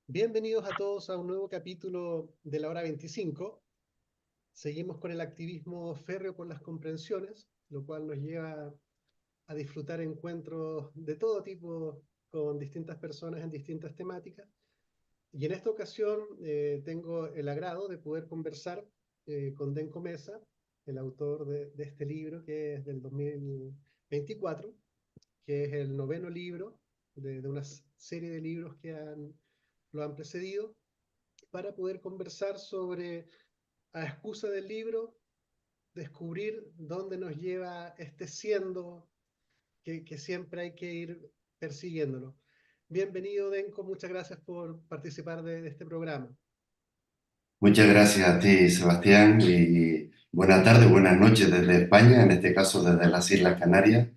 Bienvenidos a todos a un nuevo capítulo de la hora 25. Seguimos con el activismo férreo por las comprensiones, lo cual nos lleva a disfrutar encuentros de todo tipo con distintas personas en distintas temáticas. Y en esta ocasión tengo el agrado de poder conversar con Denko Mesa, el autor de este libro que es del 2024, que es el noveno libro de una serie de libros que lo han precedido, para poder conversar sobre, a excusa del libro, descubrir dónde nos lleva este siendo que siempre hay que ir persiguiéndolo. Bienvenido, Denko, muchas gracias por participar de este programa. Muchas gracias a ti, Sebastián, y buenas tardes, buenas noches desde España, en este caso desde las Islas Canarias,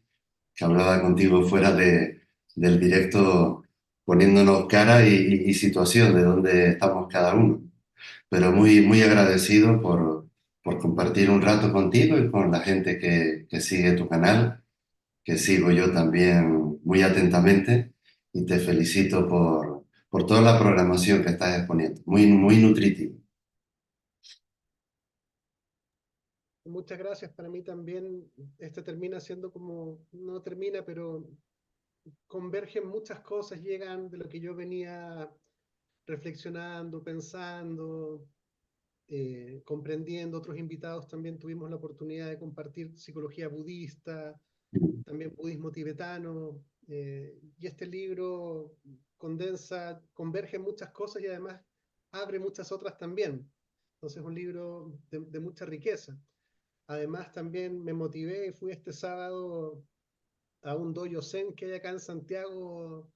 que hablaba contigo fuera del directo, poniéndonos cara y situación de dónde estamos cada uno. Pero muy, muy agradecido por compartir un rato contigo y con la gente que sigue tu canal, que sigo yo también muy atentamente, y te felicito por toda la programación que estás exponiendo, muy, muy nutritiva. Muchas gracias, para mí también este termina siendo como, no termina, pero convergen muchas cosas, llegan de lo que yo venía reflexionando, pensando, comprendiendo. Otros invitados también tuvimos la oportunidad de compartir psicología budista, también budismo tibetano, y este libro condensa, converge muchas cosas y además abre muchas otras también. Entonces es un libro de mucha riqueza. Además también me motivé y fui este sábado a un dojo zen que hay acá en Santiago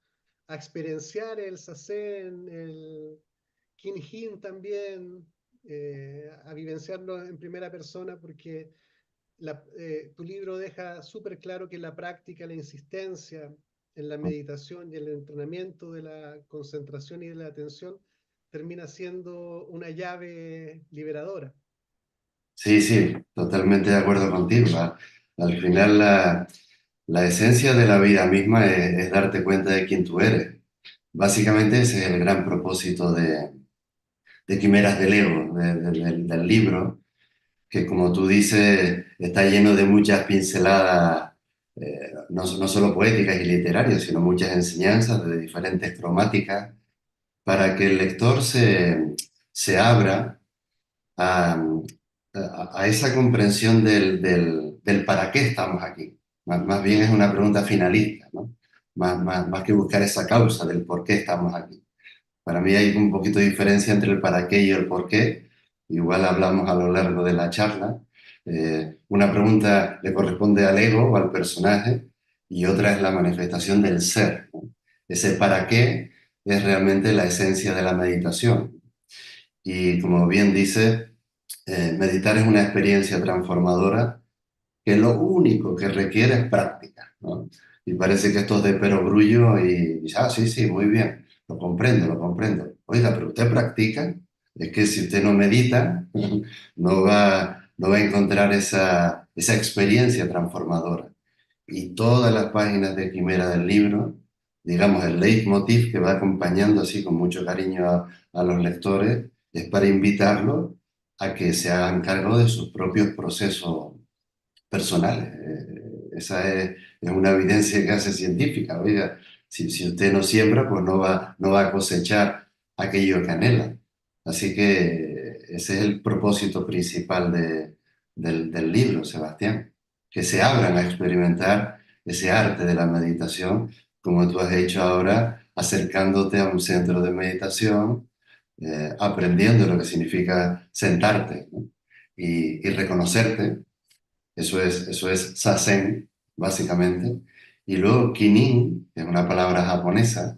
a experienciar el zazen, el kinjin también, a vivenciarlo en primera persona porque tu libro deja súper claro que la práctica, la insistencia en la meditación y el entrenamiento de la concentración y de la atención termina siendo una llave liberadora. Sí, sí, totalmente de acuerdo contigo. Al final la esencia de la vida misma es darte cuenta de quién tú eres. Básicamente ese es el gran propósito de Quimeras del Ego, del libro, que como tú dices está lleno de muchas pinceladas, no solo poéticas y literarias, sino muchas enseñanzas de diferentes cromáticas para que el lector se abra a, a esa comprensión del para qué estamos aquí. Más bien es una pregunta finalista, ¿no? Más que buscar esa causa del por qué estamos aquí. Para mí hay un poquito de diferencia entre el para qué y el por qué. Igual hablamos a lo largo de la charla. Una pregunta le corresponde al ego o al personaje y otra es la manifestación del ser, ¿no? Ese para qué es realmente la esencia de la meditación. Y como bien dice, meditar es una experiencia transformadora que lo único que requiere es práctica, ¿no? Y parece que esto es de perogrullo y dice, ah, sí, sí, muy bien, lo comprendo, lo comprendo. Oiga, pero usted practica, es que si usted no medita, no va a encontrar esa experiencia transformadora. Y todas las páginas de Quimera del libro, digamos, el leitmotiv que va acompañando así con mucho cariño a los lectores, es para invitarlos a que se hagan cargo de sus propios procesos personales. Esa es una evidencia que hace científica. Oiga, si usted no siembra, pues no va a cosechar aquello que anhela. Así que ese es el propósito principal del libro, Sebastián, que se abran a experimentar ese arte de la meditación, como tú has hecho ahora, acercándote a un centro de meditación, aprendiendo lo que significa sentarte, ¿no? Y reconocerte. Eso es sasen, básicamente. Y luego kinin, que es una palabra japonesa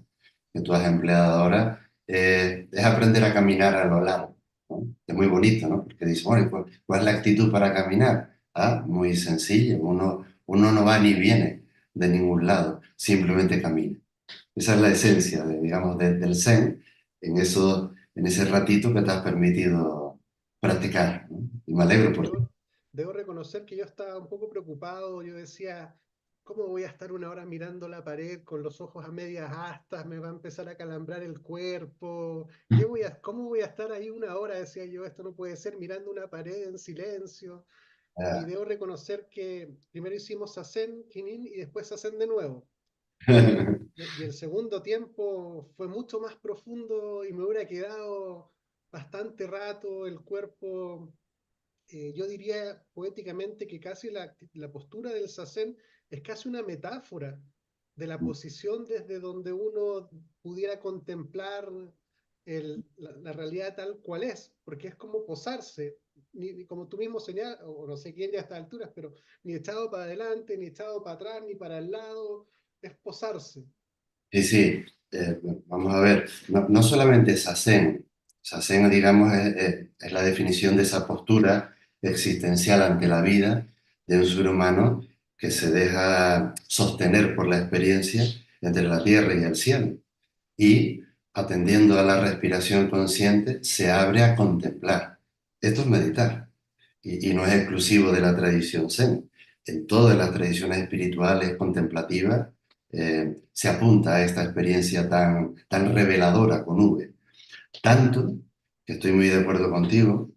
que tú has empleado ahora, es aprender a caminar a lo largo, ¿no? Es muy bonito, ¿no? Porque dice, bueno, ¿cuál es la actitud para caminar? Ah, muy sencilla. Uno no va ni viene de ningún lado, simplemente camina. Esa es la esencia, digamos, del Zen, en ese ratito que te has permitido practicar, ¿no? Y me alegro por ti. Debo, debo reconocer que yo estaba un poco preocupado, yo decía, ¿cómo voy a estar una hora mirando la pared con los ojos a medias astas? Me va a empezar a calambrar el cuerpo. ¿Cómo voy a estar ahí una hora? Decía yo, esto no puede ser mirando una pared en silencio. Y Ah. debo reconocer que primero hicimos Sazen, Kinin y después Sazen de nuevo. Y el segundo tiempo fue mucho más profundo y me hubiera quedado bastante rato el cuerpo. Yo diría poéticamente que casi la postura del Sazen es casi una metáfora de la posición desde donde uno pudiera contemplar la realidad tal cual es, porque es como posarse, ni como tú mismo señalas, o no sé quién ya a estas alturas, pero ni echado para adelante, ni echado para atrás, ni para el lado, es posarse. Sí, sí, vamos a ver, no solamente Sazen, Sazen, digamos, es la definición de esa postura existencial ante la vida de un ser humano que se deja sostener por la experiencia entre la tierra y el cielo y, atendiendo a la respiración consciente, se abre a contemplar. Esto es meditar y no es exclusivo de la tradición Zen. En todas las tradiciones espirituales contemplativas se apunta a esta experiencia tan reveladora con V. Tanto que estoy muy de acuerdo contigo.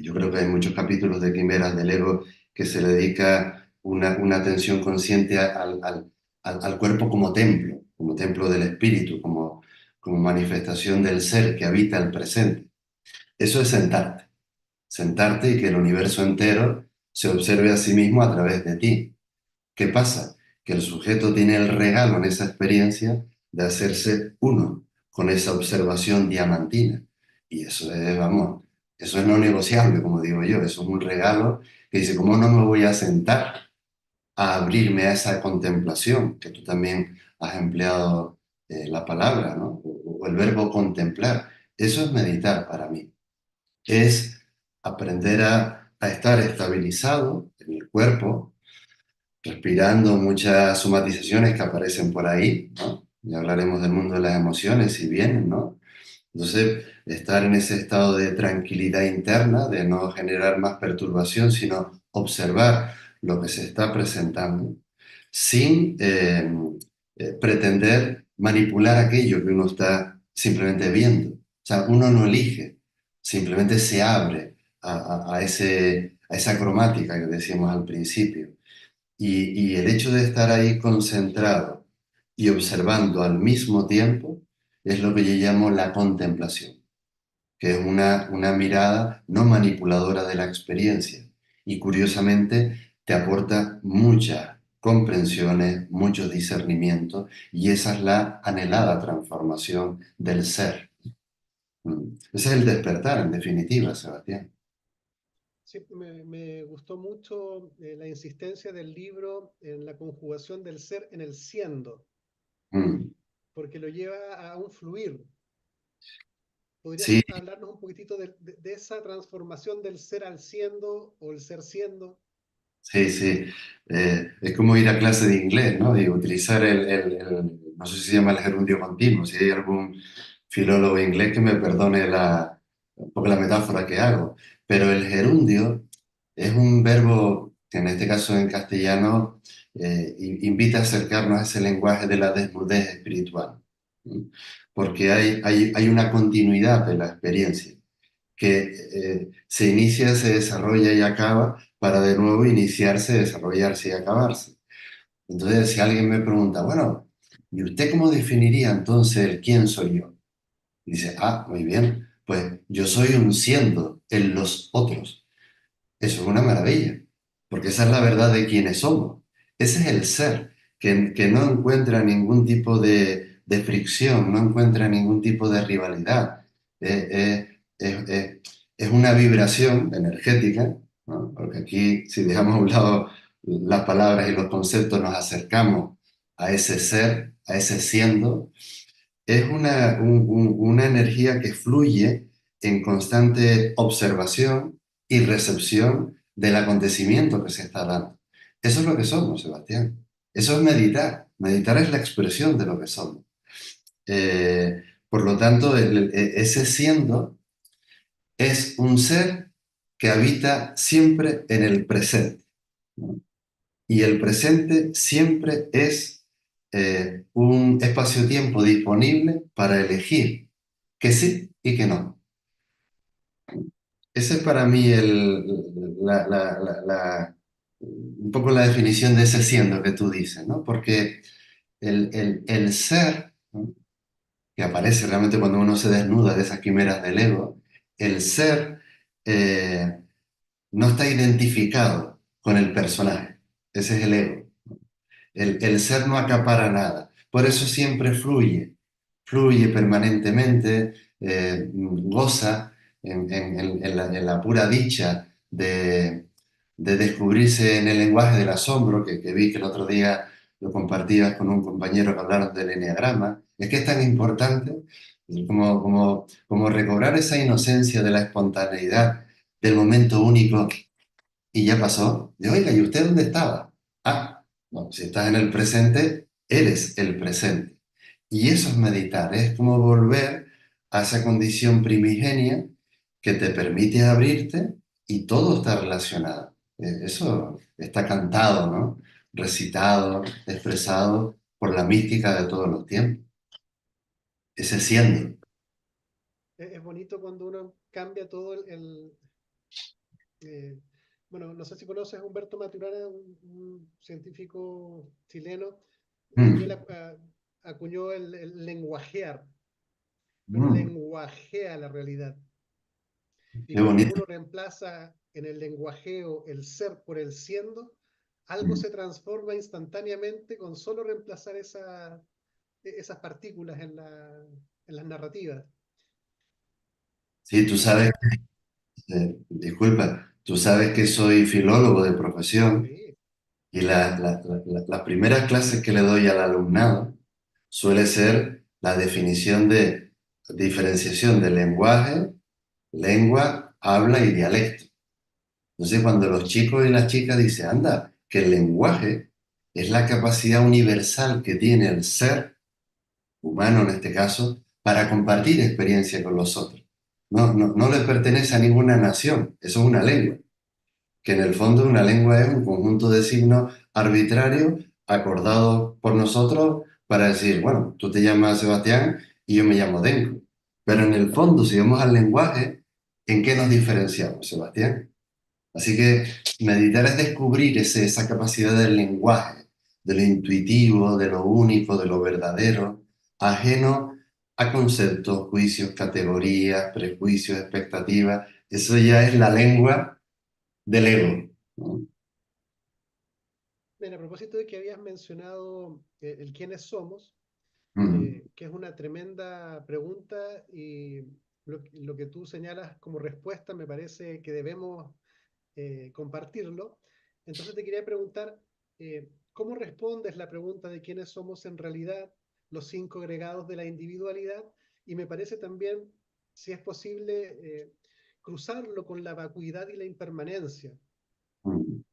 Yo creo que hay muchos capítulos de Quimeras del Ego que se le dedica una atención consciente al cuerpo como templo del espíritu, como manifestación del ser que habita el presente. Eso es sentarte y que el universo entero se observe a sí mismo a través de ti. ¿Qué pasa? Que el sujeto tiene el regalo en esa experiencia de hacerse uno con esa observación diamantina. Y eso es, vamos, eso es no negociable, como digo yo. Eso es un regalo que dice, ¿cómo no me voy a sentar a abrirme a esa contemplación? Que tú también has empleado la palabra, ¿no? O el verbo contemplar. Eso es meditar para mí. Es aprender a estar estabilizado en el cuerpo, respirando muchas somatizaciones que aparecen por ahí, ¿no? Ya hablaremos del mundo de las emociones si vienen, ¿no? Entonces, estar en ese estado de tranquilidad interna, de no generar más perturbación, sino observar lo que se está presentando, sin pretender manipular aquello que uno está simplemente viendo. O sea, uno no elige, simplemente se abre a esa cromática que decíamos al principio. Y el hecho de estar ahí concentrado y observando al mismo tiempo es lo que yo llamo la contemplación, que es una mirada no manipuladora de la experiencia. Y curiosamente te aporta muchas comprensiones, mucho discernimiento, y esa es la anhelada transformación del ser. Ese es el despertar, en definitiva, Sebastián. Sí, me gustó mucho la insistencia del libro en la conjugación del ser en el siendo, Mm. porque lo lleva a un fluir. ¿Podrías Sí, hablarnos un poquitito de esa transformación del ser al siendo o el ser siendo? sí, sí. Es como ir a clase de inglés, ¿no? Y utilizar no sé si se llama el gerundio continuo. Si hay algún filólogo inglés que me perdone un poco la metáfora que hago. Pero el gerundio es un verbo que en este caso en castellano invita a acercarnos a ese lenguaje de la desnudez espiritual. ¿Sí? Porque hay una continuidad de la experiencia que se inicia, se desarrolla y acaba para de nuevo iniciarse, desarrollarse y acabarse. Entonces, si alguien me pregunta, bueno, ¿y usted cómo definiría entonces el quién soy yo? Y dice, ah, muy bien, pues yo soy un siendo en los otros. Eso es una maravilla, porque esa es la verdad de quiénes somos. Ese es el ser, que no encuentra ningún tipo de fricción, no encuentra ningún tipo de rivalidad. Es una vibración energética, ¿no? Porque aquí, si dejamos a un lado las palabras y los conceptos, nos acercamos a ese ser, a ese siendo. Es una energía que fluye en constante observación y recepción del acontecimiento que se está dando. Eso es lo que somos, Sebastián. Eso es meditar. Meditar es la expresión de lo que somos. Por lo tanto, ese siendo es un ser que habita siempre en el presente, ¿no? Y el presente siempre es un espacio-tiempo disponible para elegir que sí y que no. Ese es para mí un poco la definición de ese siendo que tú dices, ¿no? Porque el ser, ¿no?, que aparece realmente cuando uno se desnuda de esas quimeras del ego, el ser eh, no está identificado con el personaje. Ese es el ego. El ser no acapara nada. Por eso siempre fluye, fluye permanentemente, goza en la pura dicha de descubrirse en el lenguaje del asombro, que vi que el otro día lo compartías con un compañero que hablaron del eneagrama. Es que es tan importante como recobrar esa inocencia de la espontaneidad, del momento único y ya pasó. Y oiga, ¿y usted dónde estaba? Ah, no, si estás en el presente, eres el presente. Y eso es meditar, es como volver a esa condición primigenia que te permite abrirte y todo está relacionado. Eso está cantado, ¿no? Recitado, expresado por la mística de todos los tiempos. Ese siendo. Es bonito cuando uno cambia todo eh, bueno, no sé si conoces a Humberto Maturana, un científico chileno. Él Mm, acuñó el lenguajear. Uno mm, lenguajea la realidad. Y qué cuando bonito. uno reemplaza en el lenguajeo el ser por el siendo, algo Mm. se transforma instantáneamente con solo reemplazar esas partículas en las narrativas. Sí, tú Y sabes, disculpa, tú sabes que soy filólogo de profesión. sí, Y las primeras clases que le doy al alumnado suele ser la definición de diferenciación de lenguaje, lengua, habla y dialecto. Entonces, cuando los chicos y las chicas dicen, anda, que el lenguaje es la capacidad universal que tiene el ser humano en este caso para compartir experiencia con los otros. No le pertenece a ninguna nación, eso es una lengua, que en el fondo una lengua es un conjunto de signos arbitrarios acordados por nosotros para decir, bueno, tú te llamas Sebastián y yo me llamo Denko. Pero en el fondo, si vamos al lenguaje, ¿en qué nos diferenciamos, Sebastián? Así que meditar es descubrir esa capacidad del lenguaje, de lo intuitivo, de lo único, de lo verdadero, ajeno a conceptos, juicios, categorías, prejuicios, expectativas. Eso ya es la lengua del ego, ¿no? a propósito de que habías mencionado el quiénes somos, Mm, que es una tremenda pregunta y lo que tú señalas como respuesta me parece que debemos compartirlo. Entonces te quería preguntar, ¿cómo respondes la pregunta de quiénes somos en realidad, los cinco agregados de la individualidad? Y me parece también, si es posible, cruzarlo con la vacuidad y la impermanencia. mm.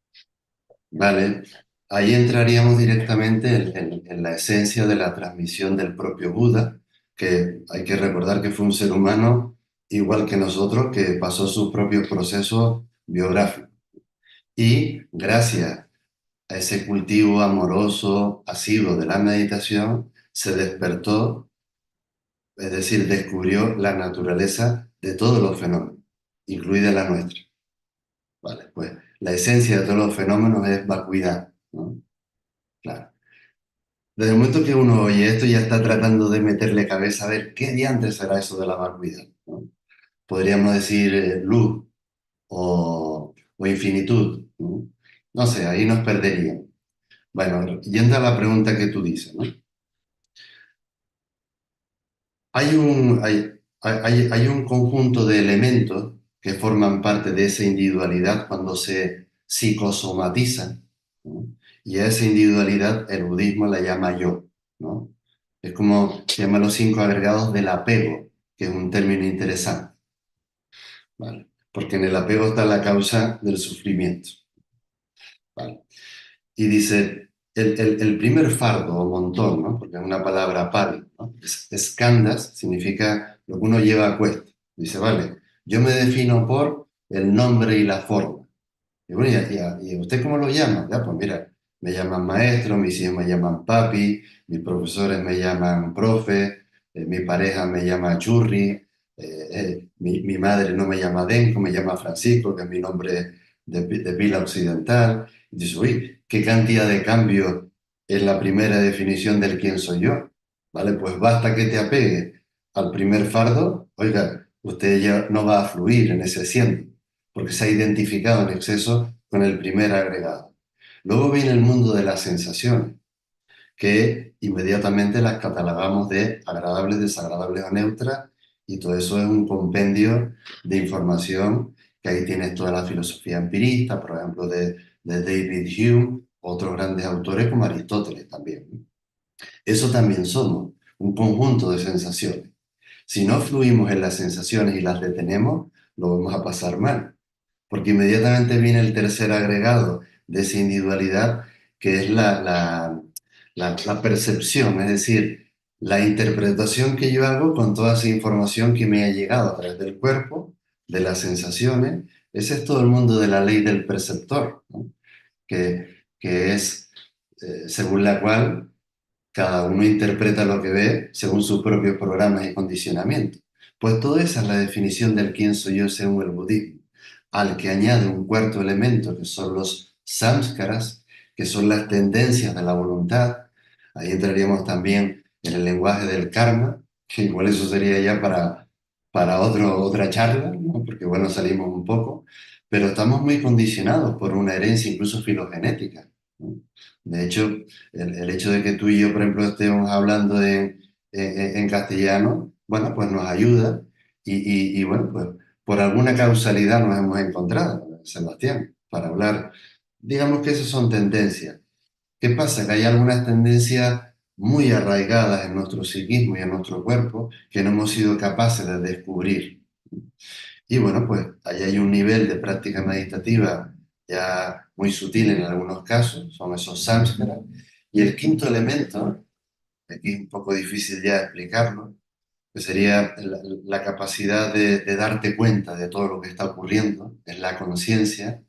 Vale, ahí entraríamos directamente en la esencia de la transmisión del propio Buda, que hay que recordar que fue un ser humano igual que nosotros, que pasó sus propios procesos biográficos. Y gracias a ese cultivo amoroso, asiduo de la meditación, se despertó, es decir, descubrió la naturaleza de todos los fenómenos, incluida la nuestra. Vale, pues la esencia de todos los fenómenos es vacuidad, ¿no? Claro. Desde el momento que uno oye esto, ya está tratando de meterle cabeza a ver qué diantre será eso de la vacuidad, ¿no? Podríamos decir luz o infinitud, ¿no? No sé, ahí nos perderíamos. Bueno, yendo a la pregunta que tú dices, ¿no? Hay un conjunto de elementos que forman parte de esa individualidad cuando se psicosomatiza, ¿no? Y a esa individualidad el budismo la llama yo, ¿no? Es como se llama los cinco agregados del apego, que es un término interesante, ¿vale? Porque en el apego está la causa del sufrimiento, ¿vale? Y dice, el primer fardo o montón, ¿no? Porque es una palabra pali, ¿no? Skandhas significa lo que uno lleva a cuesta. Dice, vale, yo me defino por el nombre y la forma. Y bueno, ¿y a usted cómo lo llama? Ya, pues mira, me llaman maestro, mis hijos me llaman papi, mis profesores me llaman profe, mi pareja me llama churri, mi madre no me llama Denko, me llama Francisco, que es mi nombre de pila occidental. Y dices, uy, qué cantidad de cambio en la primera definición del quién soy yo. ¿Vale? Pues basta que te apegue al primer fardo, oiga, usted ya no va a fluir en ese siendo, porque se ha identificado en exceso con el primer agregado. Luego viene el mundo de las sensaciones, que inmediatamente las catalogamos de agradables, desagradables o neutras, y todo eso es un compendio de información, que ahí tienes toda la filosofía empirista, por ejemplo, de David Hume, otros grandes autores como Aristóteles también. Eso también somos, un conjunto de sensaciones. Si no fluimos en las sensaciones y las detenemos, lo vamos a pasar mal, porque inmediatamente viene el tercer agregado de esa individualidad, que es la percepción, es decir, la interpretación que yo hago con toda esa información que me ha llegado a través del cuerpo, de las sensaciones. Ese es todo el mundo de la ley del perceptor, ¿no? Que es según la cual cada uno interpreta lo que ve según sus propios programas y condicionamientos. Pues toda esa es la definición del quién soy yo según el budismo, al que añade un cuarto elemento que son los samskaras, que son las tendencias de la voluntad. Ahí entraríamos también en el lenguaje del karma, que igual eso sería ya para otra charla, ¿no? Porque bueno, salimos un poco, pero estamos muy condicionados por una herencia incluso filogenética, ¿no? De hecho, el hecho de que tú y yo, por ejemplo, estemos hablando en castellano, bueno, pues nos ayuda y bueno, pues por alguna causalidad nos hemos encontrado, Sebastián, para hablar. Digamos que esas son tendencias. ¿Qué pasa? Que hay algunas tendencias muy arraigadas en nuestro psiquismo y en nuestro cuerpo que no hemos sido capaces de descubrir. Y bueno, pues ahí hay un nivel de práctica meditativa ya muy sutil en algunos casos, son esos samskaras. Y el quinto elemento, aquí es un poco difícil ya explicarlo, que sería la capacidad de darte cuenta de todo lo que está ocurriendo, es la conciencia.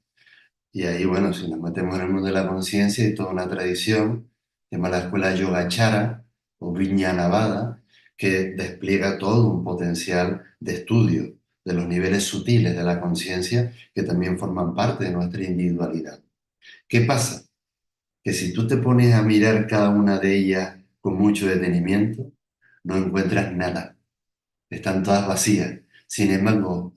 Y ahí, bueno, si nos metemos en el mundo de la conciencia, hay toda una tradición, que se llama la escuela Yogacara o Vijnanavada, que despliega todo un potencial de estudio de los niveles sutiles de la conciencia que también forman parte de nuestra individualidad. ¿Qué pasa? Que si tú te pones a mirar cada una de ellas con mucho detenimiento, no encuentras nada. Están todas vacías. Sin embargo,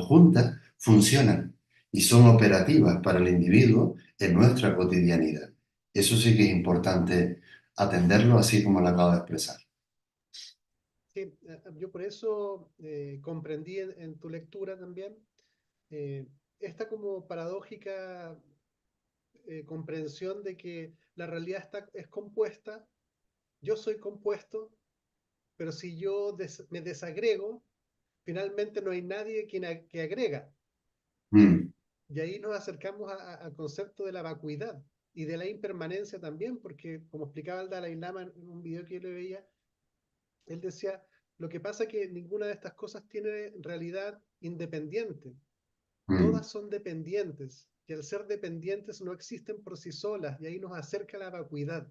juntas funcionan y son operativas para el individuo en nuestra cotidianidad. Eso sí que es importante atenderlo, así como lo acabo de expresar. Sí, yo por eso comprendí en tu lectura también eh, esta como paradójica comprensión de que la realidad es compuesta, yo soy compuesto, pero si yo me desagrego, finalmente no hay nadie que agrega. Mm, Y ahí nos acercamos al concepto de la vacuidad y de la impermanencia también, porque como explicaba el Dalai Lama en un video que yo le veía, él decía, lo que pasa es que ninguna de estas cosas tiene realidad independiente, mm, todas son dependientes, y al ser dependientes no existen por sí solas, y ahí nos acerca la vacuidad.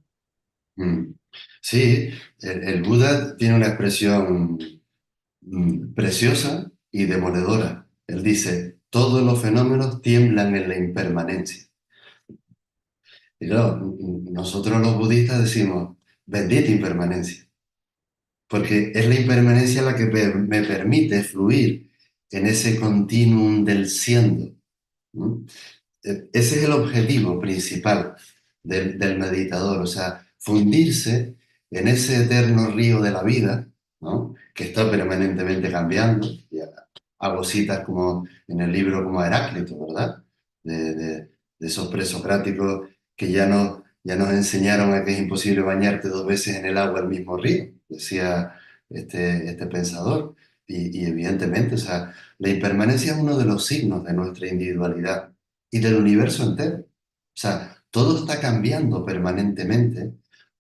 mm. Sí, el Buda tiene una expresión preciosa y demoledora. Él dice, todos los fenómenos tiemblan en la impermanencia. Y claro, nosotros los budistas decimos, bendita impermanencia, porque es la impermanencia la que me permite fluir en ese continuum del siendo, ¿no? Ese es el objetivo principal del meditador, o sea, fundirse en ese eterno río de la vida, ¿no? Que está permanentemente cambiando. Y hago citas como en el libro como Heráclito, ¿verdad? De esos presocráticos que ya nos enseñaron a que es imposible bañarte dos veces en el agua del mismo río, decía este pensador. Y evidentemente, o sea, la impermanencia es uno de los signos de nuestra individualidad y del universo entero. O sea, todo está cambiando permanentemente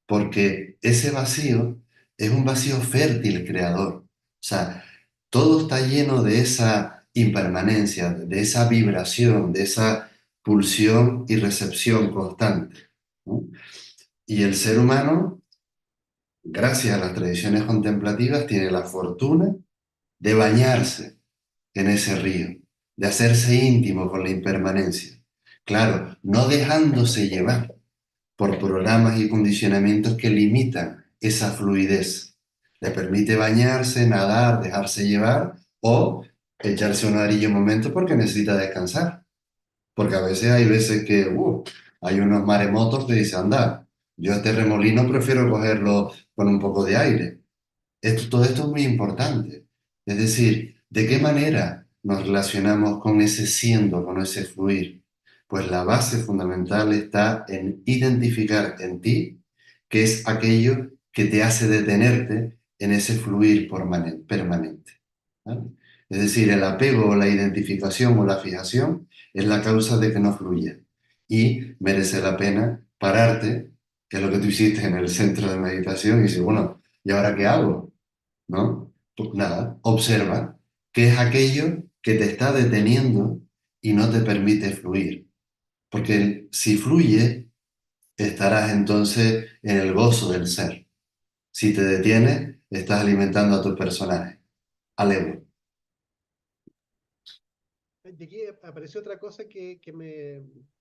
porque ese vacío es un vacío fértil creador. O sea, todo está lleno de esa impermanencia, de esa vibración, de esa pulsión y recepción constante. ¿no? Y el ser humano, gracias a las tradiciones contemplativas, tiene la fortuna de bañarse en ese río, de hacerse íntimo con la impermanencia. Claro, no dejándose llevar por programas y condicionamientos que limitan esa fluidez. Le permite bañarse, nadar, dejarse llevar o echarse una orilla un momento porque necesita descansar. Porque a veces hay veces que hay unos maremotos que dicen, anda, yo este remolino prefiero cogerlo con un poco de aire. Todo esto es muy importante. Es decir, ¿de qué manera nos relacionamos con ese siendo, con ese fluir? Pues la base fundamental está en identificar en ti qué es aquello que te hace detenerte en ese fluir permanente. ¿Vale? Es decir, el apego o la identificación o la fijación es la causa de que no fluya. Y merece la pena pararte, que es lo que tú hiciste en el centro de meditación, y decir, bueno, ¿y ahora qué hago? ¿No? Pues nada, observa qué es aquello que te está deteniendo y no te permite fluir. Porque si fluye, estarás entonces en el gozo del ser. Si te detienes, estás alimentando a tu personaje, al ego. Y aquí apareció otra cosa que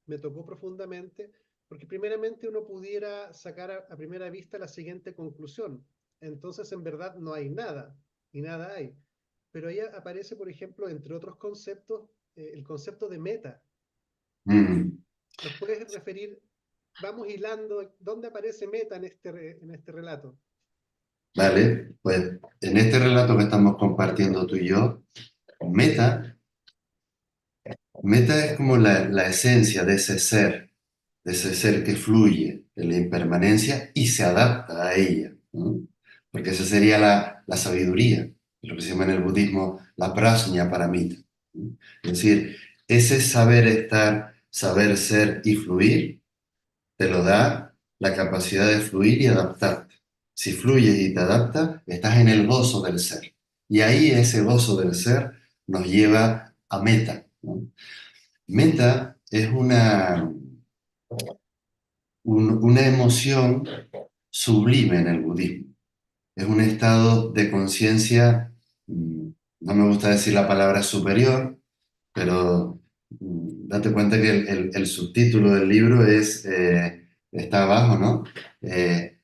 me tocó profundamente, porque primeramente uno pudiera sacar a primera vista la siguiente conclusión. Entonces, en verdad, no hay nada, y nada hay. Pero ahí aparece, por ejemplo, entre otros conceptos, el concepto de meta. Mm, ¿Nos puedes referir, vamos hilando, dónde aparece meta en este relato? ¿vale? Pues en este relato que estamos compartiendo tú y yo, meta, meta es como la esencia de ese ser que fluye en la impermanencia y se adapta a ella, ¿no? Porque esa sería la sabiduría, lo que se llama en el budismo la prajna paramita, ¿no? Es decir, ese saber estar, saber ser y fluir, te lo da la capacidad de fluir y adaptarte. Si fluyes y te adaptas, estás en el gozo del ser. Y ahí ese gozo del ser nos lleva a meta, ¿no? Meta es una emoción sublime en el budismo. Es un estado de conciencia, no me gusta decir la palabra superior, pero date cuenta que el subtítulo del libro está abajo, ¿no?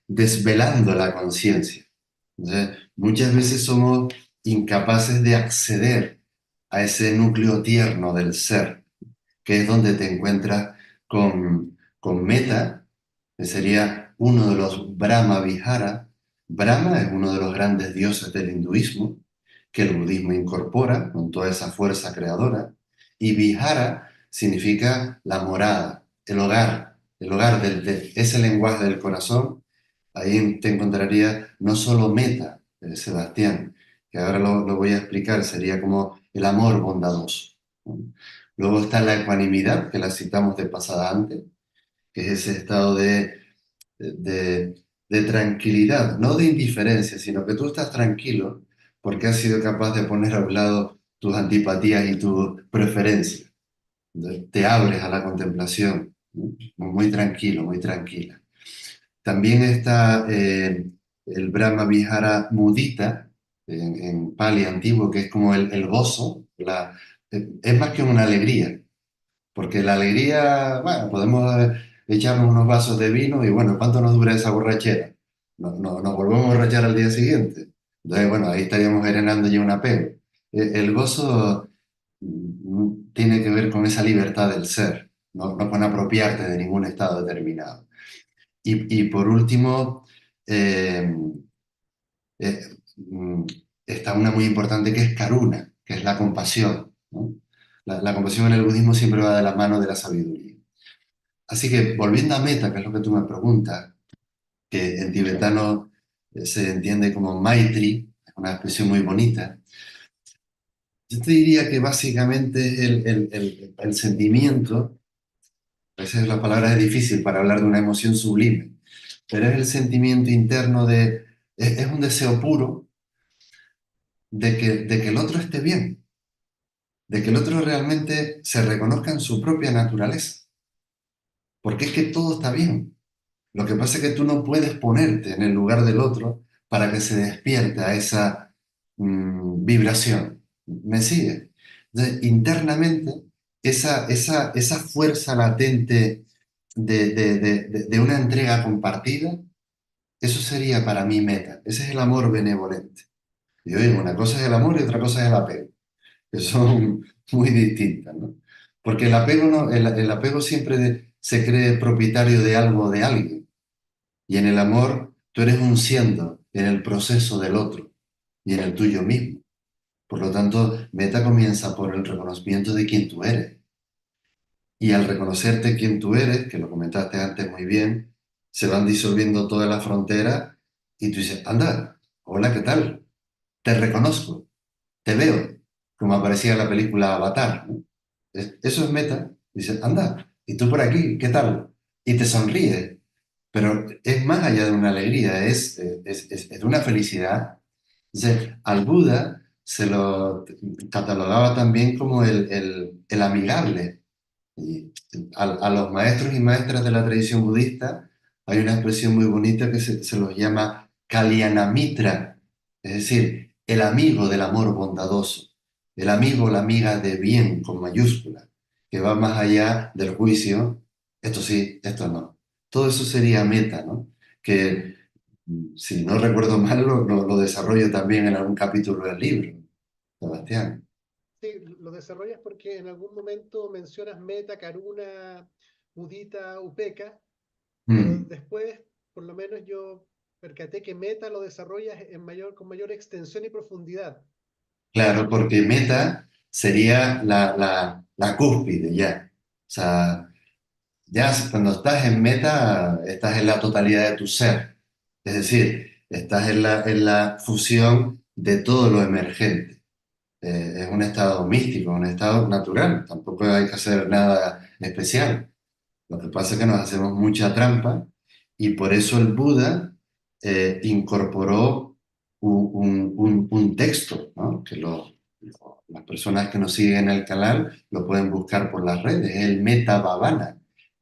Desvelando la conciencia. Entonces, muchas veces somos incapaces de acceder a ese núcleo tierno del ser, que es donde te encuentras con Meta, que sería uno de los Brahma Vihara. Brahma es uno de los grandes dioses del hinduismo, que el budismo incorpora con toda esa fuerza creadora, y Vihara significa la morada, el hogar ese lenguaje del corazón. Ahí te encontraría no solo Meta, Sebastián, que ahora lo voy a explicar, sería como el amor bondadoso, ¿no? Luego está la ecuanimidad, que la citamos de pasada antes, que es ese estado de, de tranquilidad, no de indiferencia, sino que tú estás tranquilo porque has sido capaz de poner a un lado tus antipatías y tus preferencias. Entonces, te abres a la contemplación, ¿no? Muy tranquilo, muy tranquila. También está el Brahma Vihara Mudita, en Pali antiguo, que es como el gozo, es más que una alegría, porque la alegría, bueno, podemos echarnos unos vasos de vino y bueno, ¿cuánto nos dura esa borrachera? Nos volvemos a borrachar al día siguiente. Entonces, bueno, ahí estaríamos generando ya un apego. El gozo tiene que ver con esa libertad del ser, no con apropiarte de ningún estado determinado. Y por último, eh, eh, mm, está una muy importante que es karuna, que es la compasión, ¿no? La compasión en el budismo siempre va de la mano de la sabiduría. Así que volviendo a meta, que es lo que tú me preguntas, que en tibetano se entiende como maitri, es una expresión muy bonita, yo te diría que básicamente es el sentimiento, a veces la palabra es difícil para hablar de una emoción sublime, pero es el sentimiento interno es un deseo puro de que el otro esté bien, de que el otro realmente se reconozca en su propia naturaleza, porque es que todo está bien. Lo que pasa es que tú no puedes ponerte en el lugar del otro para que se despierte a esa vibración. ¿Me sigue? Entonces, internamente, esa fuerza latente de una entrega compartida, eso sería para mí meta. Ese es el amor benevolente. Y yo digo, una cosa es el amor y otra cosa es el apego, que son muy distintas, ¿no? Porque el apego, no, el apego siempre se cree propietario de algo o de alguien. Y en el amor, tú eres un siendo en el proceso del otro y en el tuyo mismo. Por lo tanto, meta comienza por el reconocimiento de quién tú eres. Y al reconocerte quién tú eres, que lo comentaste antes muy bien, se van disolviendo todas las fronteras y tú dices, anda, hola, ¿qué tal? Te reconozco, te veo, como aparecía en la película Avatar, ¿no? Eso es meta. Dices, anda, y tú por aquí, ¿qué tal? Y te sonríe. Pero es más allá de una alegría, es de una felicidad. Entonces, al Buda se lo catalogaba también como el amigable. Y a los maestros y maestras de la tradición budista hay una expresión muy bonita que se los llama Kalyanamitra, es decir, el amigo del amor bondadoso, el amigo o la amiga de bien con mayúscula, que va más allá del juicio, esto sí, esto no. Todo eso sería meta, ¿no? Que si no recuerdo mal lo desarrollo también en algún capítulo del libro, Sebastián. Sí, lo desarrollas porque en algún momento mencionas Meta, Karuna, Mudita, Upeka, pero Mm. después, por lo menos yo percaté que Meta lo desarrollas con mayor extensión y profundidad. Claro, porque meta sería la cúspide ya. O sea, cuando estás en meta, estás en la totalidad de tu ser. Es decir, estás en la fusión de todo lo emergente. Es un estado místico, un estado natural. Tampoco hay que hacer nada especial. Lo que pasa es que nos hacemos mucha trampa y por eso el Buda incorporó un texto, ¿no? Las personas que nos siguen en el canal lo pueden buscar por las redes. Es el Metta Bhavana.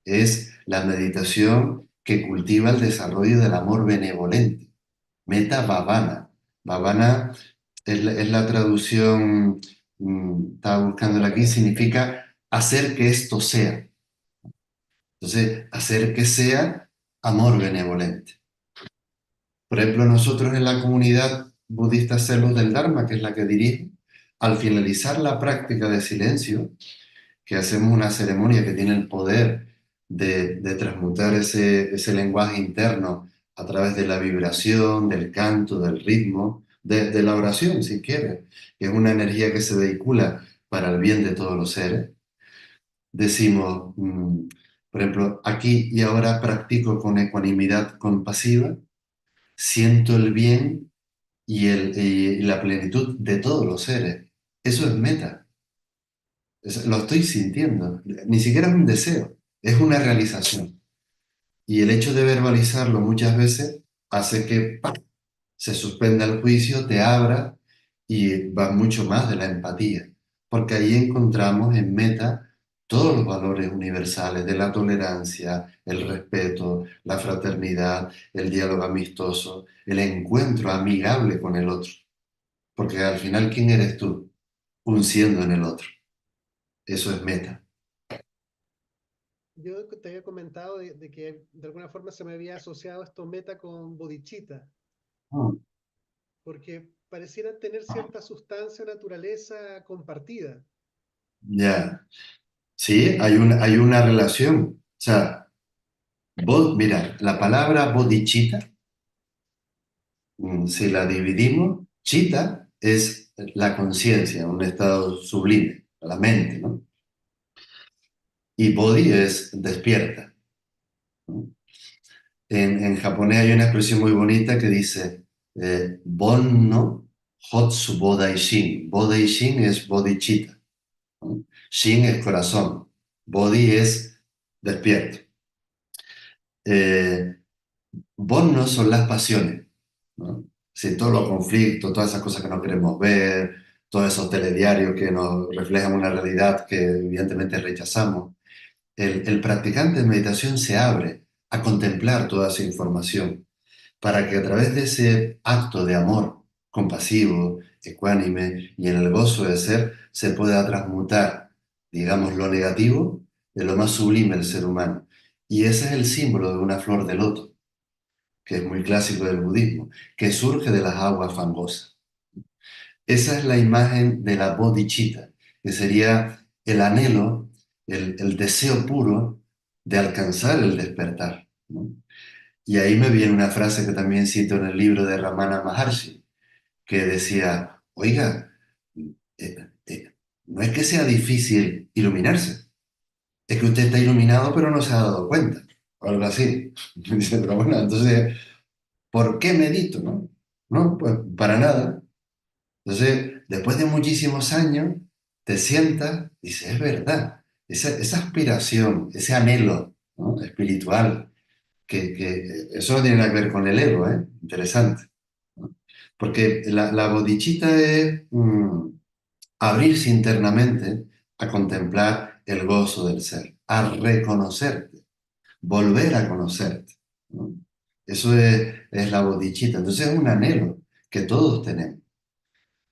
Es la meditación que cultiva el desarrollo del amor benevolente. Metta Bhavana. Bhavana es la traducción, estaba buscándola aquí, significa hacer que esto sea. Entonces, hacer que sea amor benevolente. Por ejemplo, nosotros en la comunidad budista Celus del Dharma, que es la que dirijo, al finalizar la práctica de silencio, que hacemos una ceremonia que tiene el poder de transmutar ese lenguaje interno a través de la vibración, del canto, del ritmo, de la oración, si quieres, que es una energía que se vehicula para el bien de todos los seres, decimos, por ejemplo, aquí y ahora practico con ecuanimidad compasiva, siento el bien y la plenitud de todos los seres. Eso es meta. Lo estoy sintiendo. Ni siquiera es un deseo, es una realización. Y el hecho de verbalizarlo muchas veces hace que ¡pam!, se suspenda el juicio, te abra y va mucho más de la empatía. Porque ahí encontramos en meta todos los valores universales de la tolerancia, el respeto, la fraternidad, el diálogo amistoso, el encuentro amigable con el otro. Porque al final, ¿quién eres tú? Un siendo en el otro. Eso es meta. Yo te había comentado de que de alguna forma se me había asociado esto Meta con bodhicitta, Mm. porque parecieran tener cierta sustancia o naturaleza compartida. Ya. Sí, hay una relación. O sea, mira, la palabra bodhicitta, si la dividimos, chitta es la conciencia, un estado sublime, la mente, ¿no? Y bodhi es despierta, ¿no? En japonés hay una expresión muy bonita que dice Bon no Hotsu Bodaishin. Bodaishin es bodhicitta, ¿no? Shin es corazón, bodhi es despierto. Eh, Bon no son las pasiones, ¿no? Sí, todos los conflictos, todas esas cosas que no queremos ver, todos esos telediarios que nos reflejan una realidad que evidentemente rechazamos. El practicante de meditación se abre a contemplar toda esa información, para que a través de ese acto de amor compasivo, ecuánime y en el gozo de ser, se pueda transmutar, digamos, lo negativo de lo más sublime del ser humano. Y ese es el símbolo de una flor de loto, que es muy clásico del budismo, que surge de las aguas fangosas. Esa es la imagen de la bodhicitta, que sería el anhelo, el deseo puro de alcanzar el despertar, ¿no? Y ahí me viene una frase que también cito en el libro de Ramana Maharshi, que decía, oiga, no es que sea difícil iluminarse, es que usted está iluminado pero no se ha dado cuenta, o algo así. Dice, pero bueno, entonces, ¿por qué medito, no? No, pues para nada. Entonces, después de muchísimos años, te sientas y dices, es verdad, esa aspiración, ese anhelo, ¿no?, espiritual, que eso no tiene nada que ver con el ego, ¿eh? Interesante, ¿no? Porque la bodhicitta es abrirse internamente a contemplar el gozo del ser, a reconocerte, volver a conocerte, ¿no? Eso es la bodhicitta. Entonces es un anhelo que todos tenemos.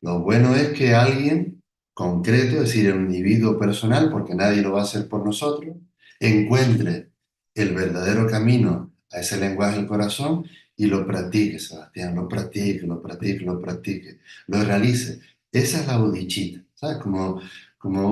Lo bueno es que alguien concreto, es decir, el individuo personal, porque nadie lo va a hacer por nosotros, encuentre el verdadero camino a ese lenguaje del corazón y lo practique, Sebastián, lo practique, lo practique, lo practique, lo realice. Esa es la bodichita, ¿sabes? Como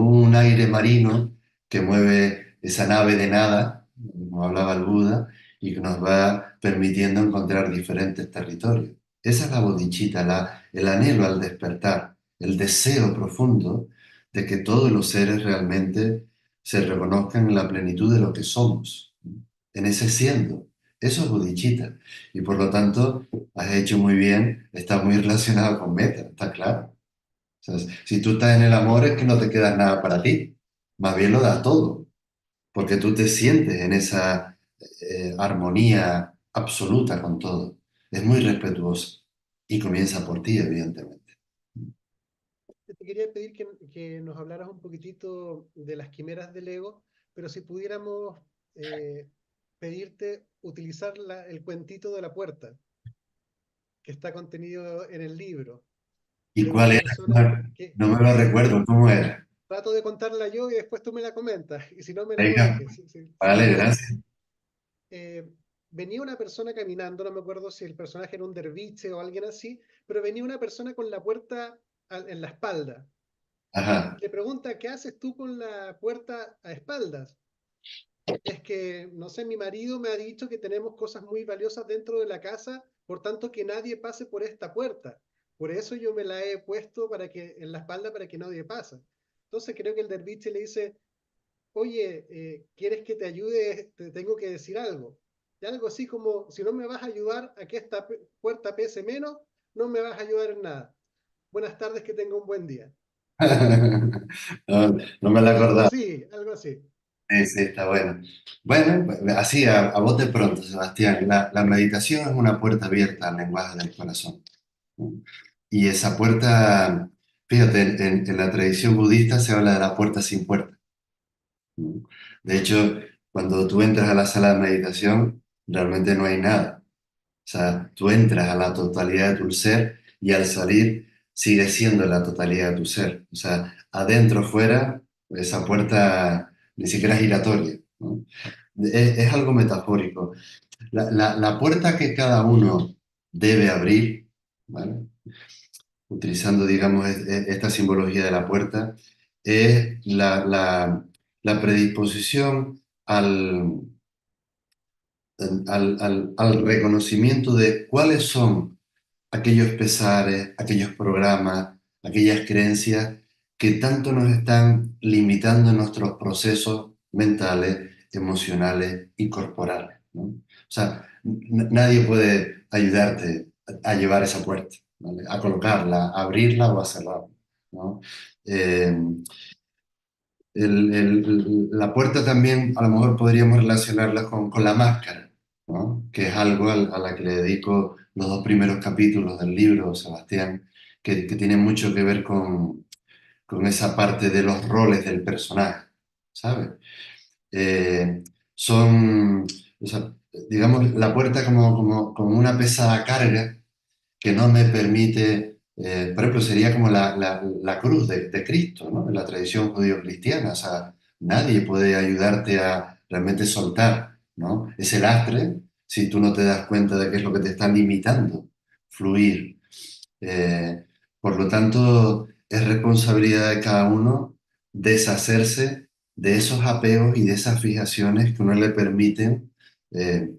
un aire marino que mueve esa nave de nada, como hablaba el Buda, y que nos va permitiendo encontrar diferentes territorios. Esa es la bodichita, el anhelo al despertar, el deseo profundo de que todos los seres realmente se reconozcan en la plenitud de lo que somos, en ese siendo. Eso es bodichita. Y por lo tanto, has hecho muy bien, está muy relacionado con meta, está claro. O sea, si tú estás en el amor es que no te queda nada para ti, más bien lo das todo, porque tú te sientes en esa armonía absoluta con todo. Es muy respetuoso y comienza por ti, evidentemente. Te quería pedir que nos hablaras un poquitito de las quimeras del ego, pero si pudiéramos eh, pedirte utilizar el cuentito de la puerta que está contenido en el libro, ¿Y de cuál una era? persona No me lo recuerdo, ¿cómo era? trato de contarla yo y después tú me la comentas, y si no me la Venga, corriges, si te vale, parece. gracias. Eh, Venía una persona caminando, no me acuerdo si el personaje era un derviche o alguien así, pero venía una persona con la puerta en la espalda. Ajá. Le pregunta, ¿qué haces tú con la puerta a espaldas? Es que, no sé, mi marido me ha dicho que tenemos cosas muy valiosas dentro de la casa, por tanto que nadie pase por esta puerta. Por eso yo me la he puesto en la espalda para que nadie pase. Entonces creo que el derviche le dice, oye, ¿quieres que te ayude? Te tengo que decir algo. Y algo así como, si no me vas a ayudar a que esta puerta pese menos, no me vas a ayudar en nada. Buenas tardes, que tenga un buen día. No, no me la Algo acordaba. así, algo así. Sí, sí, está bueno. Bueno, así a bote pronto, Sebastián. La meditación es una puerta abierta al lenguaje del corazón, ¿no? Y esa puerta, fíjate, en la tradición budista se habla de la puerta sin puerta, ¿no? De hecho, cuando tú entras a la sala de meditación, realmente no hay nada. O sea, tú entras a la totalidad de tu ser y al salir sigue siendo la totalidad de tu ser. O sea, adentro, fuera, esa puerta ni siquiera es giratoria, ¿no? Es algo metafórico. La puerta que cada uno debe abrir, ¿vale?, utilizando, digamos, esta simbología de la puerta, es la predisposición al reconocimiento de cuáles son aquellos pesares, aquellos programas, aquellas creencias que tanto nos están limitando en nuestros procesos mentales, emocionales y corporales, ¿no? O sea, nadie puede ayudarte a llevar esa puerta, ¿vale?, a colocarla, a abrirla o a cerrarla, ¿no? Eh, la puerta también a lo mejor podríamos relacionarla con la máscara, ¿no?, que es algo a la que le dedico los dos primeros capítulos del libro, Sebastián, que tiene mucho que ver con esa parte de los roles del personaje, ¿sabes? Eh, son, o sea, digamos, la puerta como una pesada carga que no me permite, por ejemplo, sería como la cruz de Cristo, ¿no? En la tradición judío-cristiana. O sea, nadie puede ayudarte a realmente soltar, ¿no? Ese lastre si tú no te das cuenta de qué es lo que te está limitando fluir. Eh, por lo tanto, es responsabilidad de cada uno deshacerse de esos apegos y de esas fijaciones que no le permiten eh,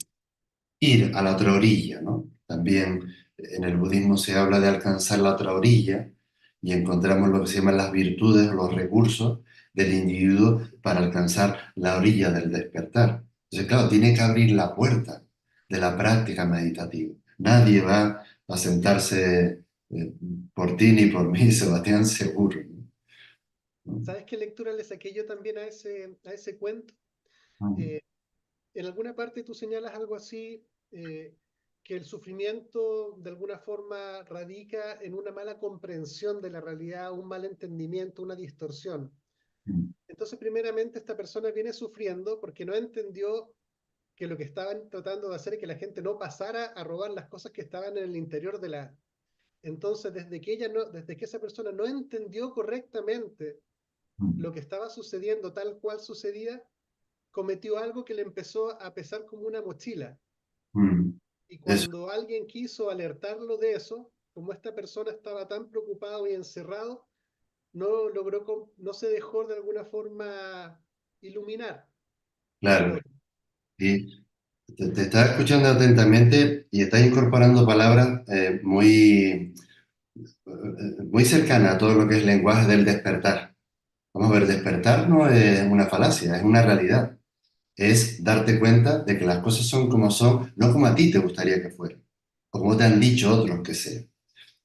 ir a la otra orilla, ¿no? También en el budismo se habla de alcanzar la otra orilla y encontramos lo que se llaman las virtudes o los recursos del individuo para alcanzar la orilla del despertar. Entonces, claro, tiene que abrir la puerta de la práctica meditativa. Nadie va a sentarse por ti ni por mí, Sebastián, seguro, ¿no? ¿Sabes qué lectura le saqué yo también a ese cuento? Mm, Eh, en alguna parte tú señalas algo así, que el sufrimiento de alguna forma radica en una mala comprensión de la realidad, un mal entendimiento, una distorsión. mm, Entonces, primeramente, esta persona viene sufriendo porque no entendió que lo que estaban tratando de hacer es que la gente no pasara a robar las cosas que estaban en el interior de la... Entonces, desde que esa persona no entendió correctamente mm, lo que estaba sucediendo tal cual sucedía, cometió algo que le empezó a pesar como una mochila. mm. Y Eso, cuando alguien quiso alertarlo de eso, como esta persona estaba tan preocupado y encerrado, no se dejó de alguna forma iluminar por el claro. otro. Y te estaba escuchando atentamente y estás incorporando palabras muy cercanas a todo lo que es lenguaje del despertar. Vamos a ver, despertar no es una falacia, es una realidad. Es darte cuenta de que las cosas son como son, no como a ti te gustaría que fueran, o como te han dicho otros que sean.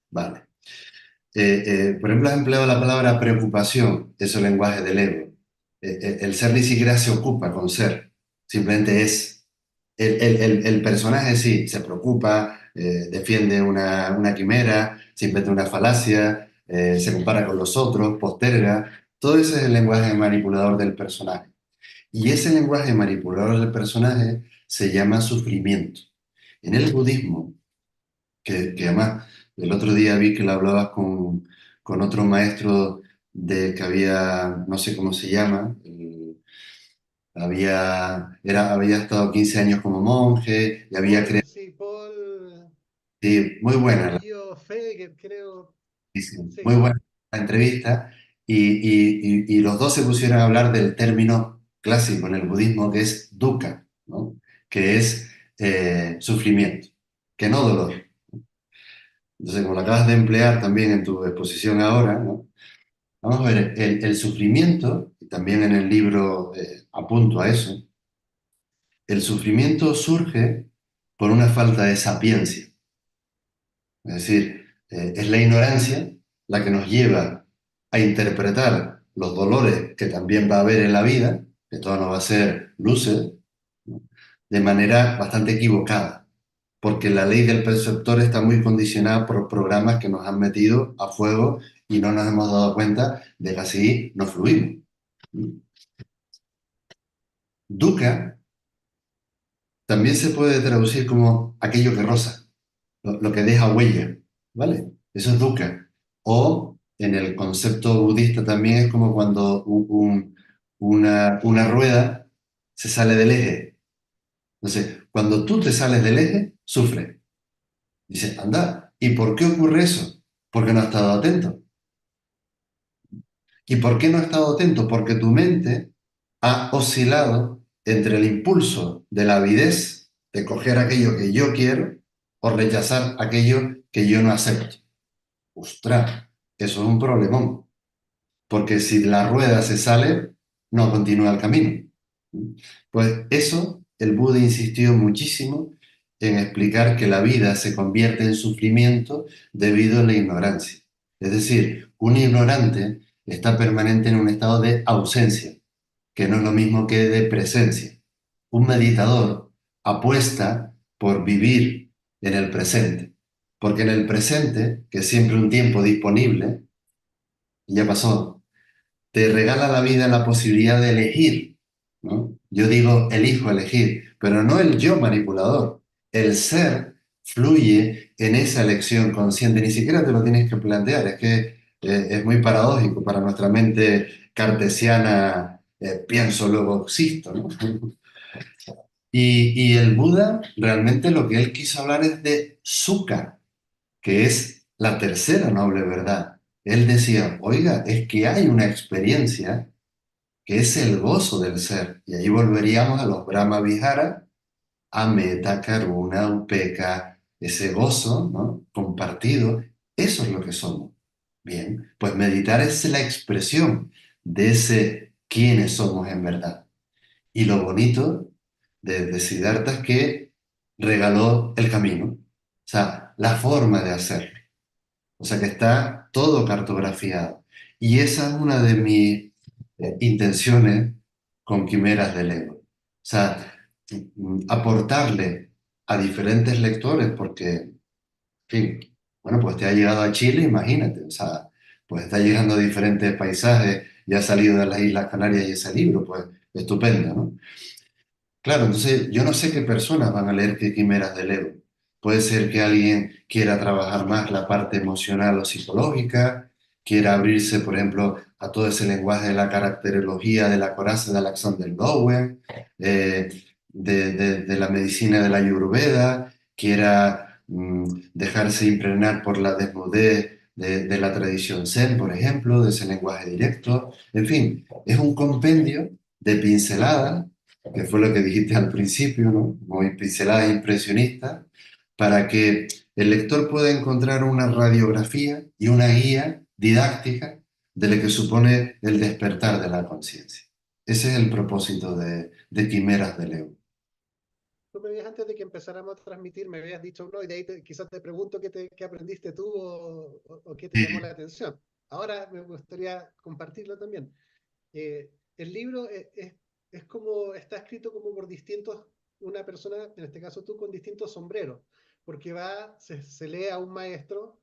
Vale. Por ejemplo, has empleado la palabra preocupación, eso es el lenguaje del ego. El ser ni siquiera se ocupa con ser, simplemente es. El personaje sí, se preocupa, defiende una quimera, se inventa una falacia, se compara con los otros, posterga. Todo ese es el lenguaje manipulador del personaje. Y ese lenguaje manipulador del personaje se llama sufrimiento. En el budismo, que además el otro día vi que lo hablabas con otro maestro que había, no sé cómo se llama, había estado 15 años como monje y había creado, Sí, Paul, sí, muy buena, apellido Feger, creo. muy Sí, buena la entrevista y los dos se pusieron a hablar del término clásico en el budismo que es dukkha, ¿no? Que es sufrimiento, que no dolor. Entonces, como lo acabas de emplear también en tu exposición ahora, ¿no? Vamos a ver, el sufrimiento, y también en el libro apunto a eso, el sufrimiento surge por una falta de sapiencia. Es decir, es la ignorancia la que nos lleva a interpretar los dolores que también va a haber en la vida, que todo no va a ser luces, ¿no? De manera bastante equivocada, porque la ley del perceptor está muy condicionada por programas que nos han metido a fuego y no nos hemos dado cuenta de que así no fluimos. Dukkha también se puede traducir como aquello que roza, lo que deja huella, ¿vale? Eso es dukkha. O en el concepto budista también es como cuando una rueda se sale del eje. Entonces, cuando tú te sales del eje, sufres. Dices, anda, ¿y por qué ocurre eso? Porque no has estado atento. ¿Y por qué no has estado atento? Porque tu mente ha oscilado entre el impulso de la avidez, de coger aquello que yo quiero, o rechazar aquello que yo no acepto. Ostras, eso es un problemón, porque si la rueda se sale, no continúa el camino. Pues eso, el Buda insistió muchísimo en explicar que la vida se convierte en sufrimiento debido a la ignorancia. Es decir, un ignorante está permanente en un estado de ausencia, que no es lo mismo que de presencia. Un meditador apuesta por vivir en el presente, porque en el presente, que es siempre un tiempo disponible, ya pasó, te regala la vida la posibilidad de elegir, ¿no? Yo digo, elijo elegir, pero no el yo manipulador. El ser fluye en esa elección consciente, ni siquiera te lo tienes que plantear, es que es muy paradójico para nuestra mente cartesiana, pienso, luego existo, ¿no? Y el Buda realmente lo que él quiso hablar es de Sukha, que es la tercera noble verdad. Él decía, oiga, es que hay una experiencia que es el gozo del ser. Y ahí volveríamos a los Brahma Vihara, a Metta, Karuna, Upekkha, ese gozo, ¿no? Compartido. Eso es lo que somos. Bien, pues meditar es la expresión de ese quiénes somos en verdad. Y lo bonito de Siddhartha es que regaló el camino, o sea, la forma de hacerlo. O sea que está todo cartografiado. Y esa es una de mis intenciones con Quimeras del Ego. O sea, aportarle a diferentes lectores, porque, en fin, bueno, pues te ha llegado a Chile, imagínate, o sea, pues está llegando a diferentes paisajes, ya ha salido de las Islas Canarias y ese libro, pues estupendo, ¿no? Claro, entonces yo no sé qué personas van a leer qué quimeras del ego. Puede ser que alguien quiera trabajar más la parte emocional o psicológica, quiera abrirse, por ejemplo, a todo ese lenguaje de la caracterología de la coraza de Alexander Dowen, eh, de la medicina de la Ayurveda, quiera dejarse impregnar por la desnudez de la tradición Zen, por ejemplo, de ese lenguaje directo. En fin, es un compendio de pinceladas que fue lo que dijiste al principio, ¿no? Muy pinceladas impresionistas, para que el lector pueda encontrar una radiografía y una guía didáctica de lo que supone el despertar de la conciencia. Ese es el propósito de Quimeras de Leo. Tú me habías, antes de que empezáramos a transmitir, me habías dicho, no, y de ahí quizás te pregunto qué aprendiste tú o qué te llamó Sí. la atención. Ahora me gustaría compartirlo también. El libro es como, está escrito como por distintos, una persona, en este caso tú, con distintos sombreros, porque se lee a un maestro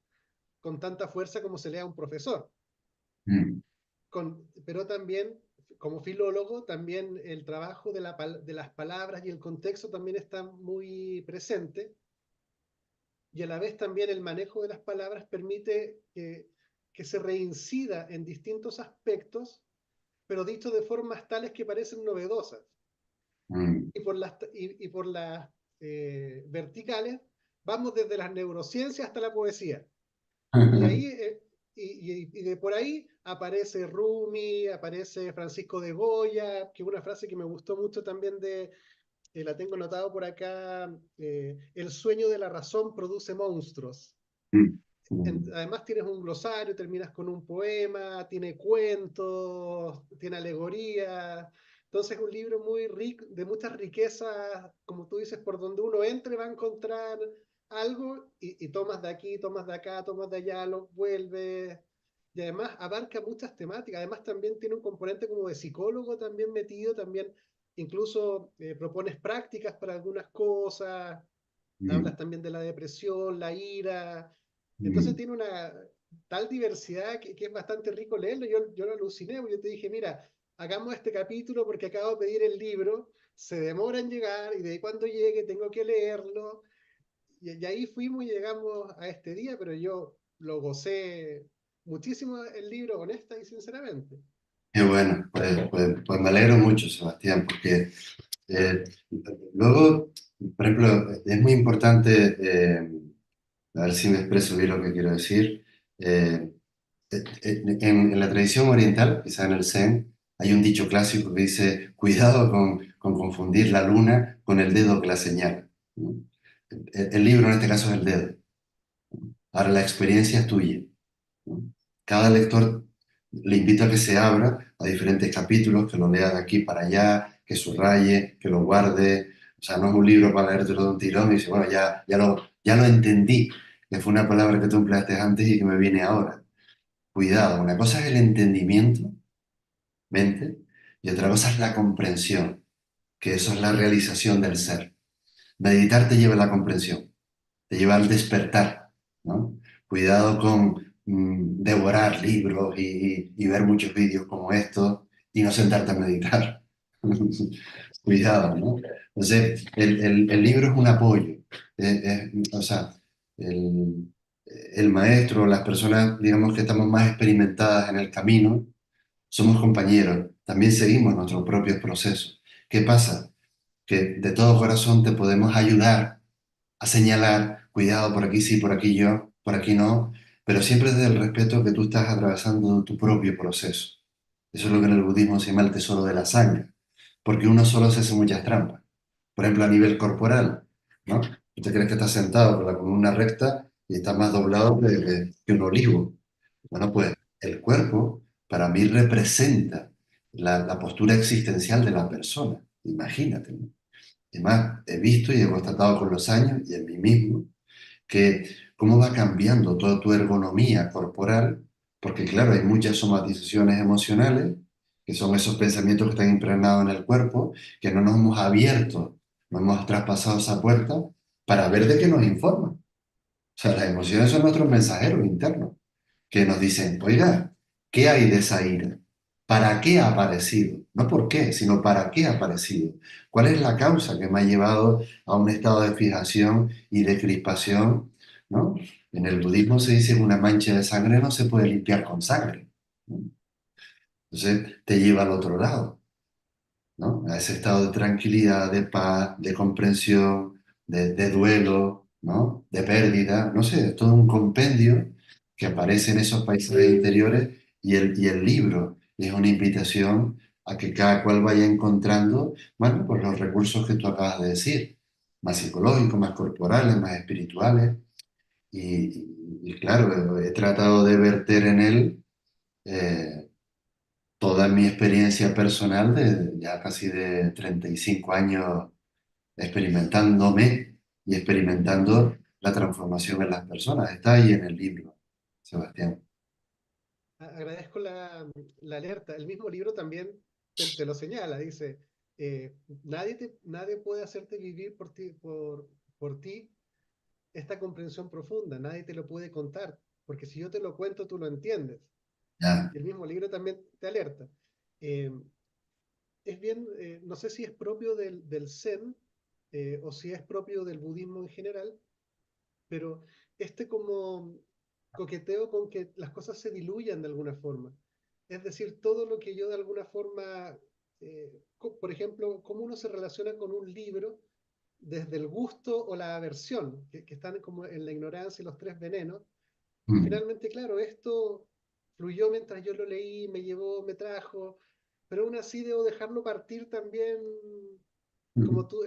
con tanta fuerza como se lee a un profesor. Mm, Pero también, como filólogo, también el trabajo de las palabras y el contexto también está muy presente, y a la vez también el manejo de las palabras permite que se reincida en distintos aspectos, pero dicho de formas tales que parecen novedosas. mm. Y por las verticales, vamos desde las neurociencias hasta la poesía. Y ahí, y de por ahí aparece Rumi, aparece Francisco de Goya, que es una frase que me gustó mucho también la tengo anotado por acá, el sueño de la razón produce monstruos. Mm, mm, Además tienes un glosario, terminas con un poema, tiene cuentos, tiene alegorías. Entonces es un libro muy rico, de muchas riquezas, como tú dices, por donde uno entre va a encontrar algo y tomas de aquí, tomas de acá, tomas de allá, lo vuelves. Y además abarca muchas temáticas. Además también tiene un componente como de psicólogo también metido, también incluso propones prácticas para algunas cosas, mm, hablas también de la depresión, la ira. Entonces mm. tiene una tal diversidad que es bastante rico leerlo. Yo lo aluciné, porque yo te dije, mira, hagamos este capítulo porque acabo de pedir el libro, se demora en llegar y de ahí cuando llegue tengo que leerlo. Y ahí fuimos y llegamos a este día, pero yo lo gocé muchísimo el libro, honesta y sinceramente. Qué bueno, pues me alegro mucho, Sebastián, porque eh, luego, por ejemplo, es muy importante, a ver si me expreso bien lo que quiero decir. En la tradición oriental, quizá en el Zen, hay un dicho clásico que dice, cuidado con confundir la luna con el dedo que la señala, ¿no? El libro en este caso es el dedo. Ahora la experiencia es tuya, ¿no? Cada lector le invito a que se abra a diferentes capítulos, que lo lea de aquí para allá, que subraye, que lo guarde. O sea, no es un libro para leértelo de un tirón y dice, bueno, ya lo entendí, que fue una palabra que tú empleaste antes y que me viene ahora. Cuidado, una cosa es el entendimiento, mente, y otra cosa es la comprensión, que eso es la realización del ser. Meditar te lleva a la comprensión, te lleva al despertar, ¿no? Cuidado con devorar libros y ver muchos vídeos como estos y no sentarte a meditar. Cuidado, ¿no? Entonces, el libro es un apoyo. O sea, el, el maestro, las personas, digamos que estamos más experimentadas en el camino, somos compañeros, también seguimos nuestros propios procesos. ¿Qué pasa? Que de todo corazón te podemos ayudar a señalar, cuidado, por aquí sí, por aquí yo, por aquí no, pero siempre desde el respeto que tú estás atravesando tu propio proceso. Eso es lo que en el budismo se llama el tesoro de la sangre, porque uno solo se hace muchas trampas. Por ejemplo, a nivel corporal, ¿no? Tú te crees que estás sentado con la columna recta y estás más doblado que un olivo. Bueno, pues el cuerpo para mí representa la postura existencial de la persona. Imagínate, ¿no? Además, he visto y he constatado con los años y en mí mismo que cómo va cambiando toda tu ergonomía corporal, porque claro, hay muchas somatizaciones emocionales, que son esos pensamientos que están impregnados en el cuerpo, que no nos hemos abierto, no hemos traspasado esa puerta para ver de qué nos informan. O sea, las emociones son nuestros mensajeros internos que nos dicen, oiga, ¿qué hay de esa ira? ¿Para qué ha aparecido? No por qué, sino para qué ha aparecido. ¿Cuál es la causa que me ha llevado a un estado de fijación y de crispación? ¿No? En el budismo se dice que una mancha de sangre no se puede limpiar con sangre, ¿no? Entonces te lleva al otro lado, ¿no? A ese estado de tranquilidad, de paz, de comprensión, de duelo, ¿no? De pérdida, no sé, es todo un compendio que aparece en esos paisajes interiores y el libro es una invitación a que cada cual vaya encontrando, bueno, pues los recursos que tú acabas de decir, más psicológicos, más corporales, más espirituales, y claro, he tratado de verter en él eh, toda mi experiencia personal de ya casi de 35 años experimentándome y experimentando la transformación en las personas. Está ahí en el libro, Sebastián. Agradezco la alerta. El mismo libro también te lo señala, dice, nadie puede hacerte vivir por ti esta comprensión profunda, nadie te lo puede contar, porque si yo te lo cuento, tú lo entiendes. Ya. Y el mismo libro también te alerta. Eh, es bien, no sé si es propio del Zen o si es propio del budismo en general, pero este como coqueteo con que las cosas se diluyan de alguna forma. Es decir, todo lo que yo de alguna forma, por ejemplo, cómo uno se relaciona con un libro desde el gusto o la aversión, que están como en la ignorancia y los tres venenos. Y Mm, finalmente, claro, esto fluyó mientras yo lo leí, me llevó, me trajo, pero aún así debo dejarlo partir también, mm, como tú,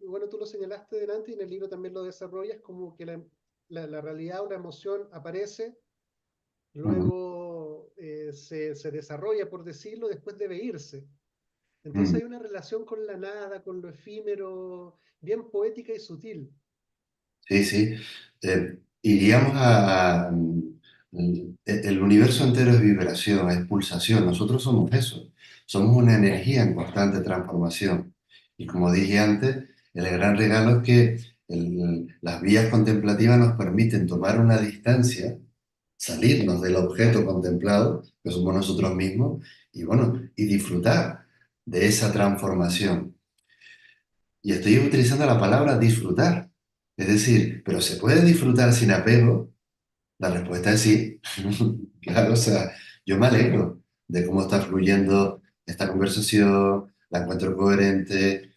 bueno, tú lo señalaste delante y en el libro también lo desarrollas, como que la realidad o la emoción aparece, mm, luego se desarrolla, por decirlo, después debe irse. Entonces mm. hay una relación con la nada, con lo efímero, bien poética y sutil. Sí, sí. Iríamos el universo entero es vibración, es pulsación. Nosotros somos eso. Somos una energía en constante transformación. Y como dije antes, el gran regalo es que las vías contemplativas nos permiten tomar una distancia, salirnos del objeto contemplado, que somos nosotros mismos, y bueno, y disfrutar de esa transformación. Y estoy utilizando la palabra disfrutar. Es decir, ¿pero se puede disfrutar sin apego? La respuesta es sí. Claro, o sea, yo me alegro de cómo está fluyendo esta conversación, la encuentro coherente,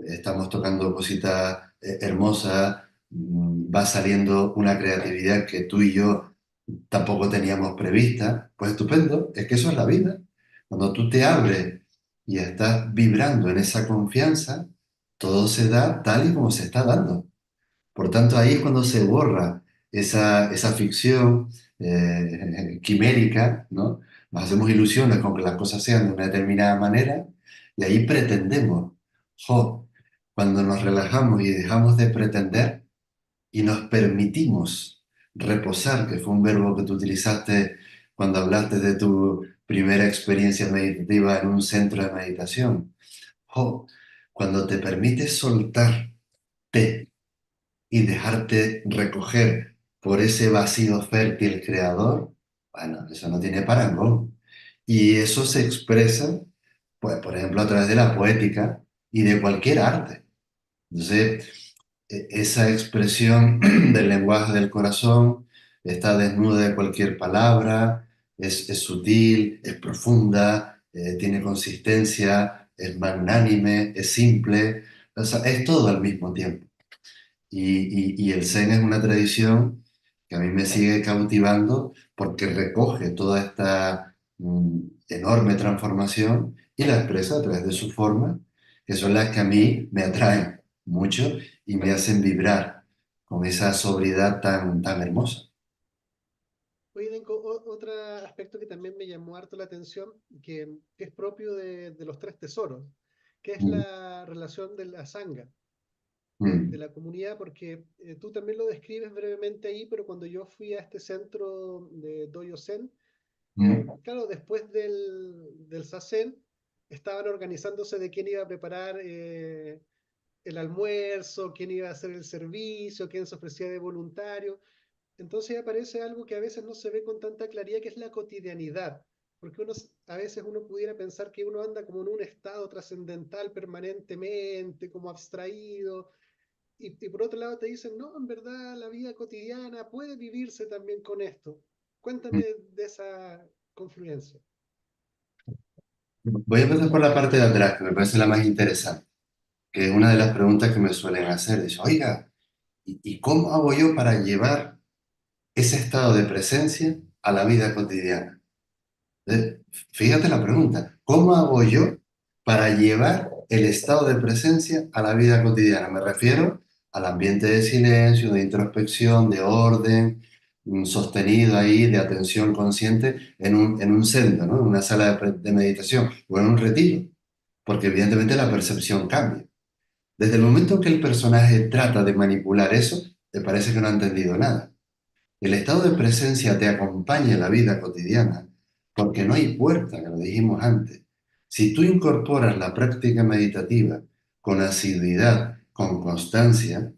estamos tocando cositas hermosas, va saliendo una creatividad que tú y yo tampoco teníamos prevista. Pues estupendo, es que eso es la vida. Cuando tú te abres y estás vibrando en esa confianza, todo se da tal y como se está dando. Por tanto, ahí es cuando se borra esa ficción quimérica, ¿no? Nos hacemos ilusiones con que las cosas sean de una determinada manera y ahí pretendemos. Jo, cuando nos relajamos y dejamos de pretender y nos permitimos reposar, que fue un verbo que tú utilizaste cuando hablaste de tu primera experiencia meditativa en un centro de meditación. Jo, cuando te permites soltarte y dejarte recoger por ese vacío fértil creador, bueno, eso no tiene parangón. Y eso se expresa, pues, por ejemplo, a través de la poética y de cualquier arte. Entonces, esa expresión del lenguaje del corazón está desnuda de cualquier palabra, es sutil, es profunda, tiene consistencia, es magnánime, es simple, o sea, es todo al mismo tiempo. Y el Zen es una tradición que a mí me sigue cautivando porque recoge toda esta enorme transformación y la expresa a través de su forma, que son las que a mí me atraen mucho y me hacen vibrar con esa sobriedad tan hermosa. Oye, Denko, otro aspecto que también me llamó harto la atención, que es propio de los tres tesoros, que es Mm, la relación de la sangha, de mm, la comunidad, porque tú también lo describes brevemente ahí, pero cuando yo fui a este centro de Doyo Zen, mm, claro, después del Sazen, estaban organizándose de quién iba a preparar el almuerzo, quién iba a hacer el servicio, quién se ofrecía de voluntario. Entonces aparece algo que a veces no se ve con tanta claridad, que es la cotidianidad. Porque a veces uno pudiera pensar que uno anda como en un estado trascendental permanentemente, como abstraído, y por otro lado te dicen, no, en verdad la vida cotidiana puede vivirse también con esto. Cuéntame mm. de esa confluencia. Voy a empezar por la parte de atrás, que me parece la más interesante, que es una de las preguntas que me suelen hacer. Dice, oiga, ¿y cómo hago yo para llevar ese estado de presencia a la vida cotidiana? Eh, Fíjate la pregunta, ¿cómo hago yo para llevar el estado de presencia a la vida cotidiana? Me refiero al ambiente de silencio, de introspección, de orden, sostenido ahí, de atención consciente en un centro, ¿no? En una sala de meditación o en un retiro, porque evidentemente la percepción cambia. Desde el momento en que el personaje trata de manipular eso, te parece que no ha entendido nada. El estado de presencia te acompaña en la vida cotidiana porque no hay puerta, que lo dijimos antes. Si tú incorporas la práctica meditativa con asiduidad, con constancia,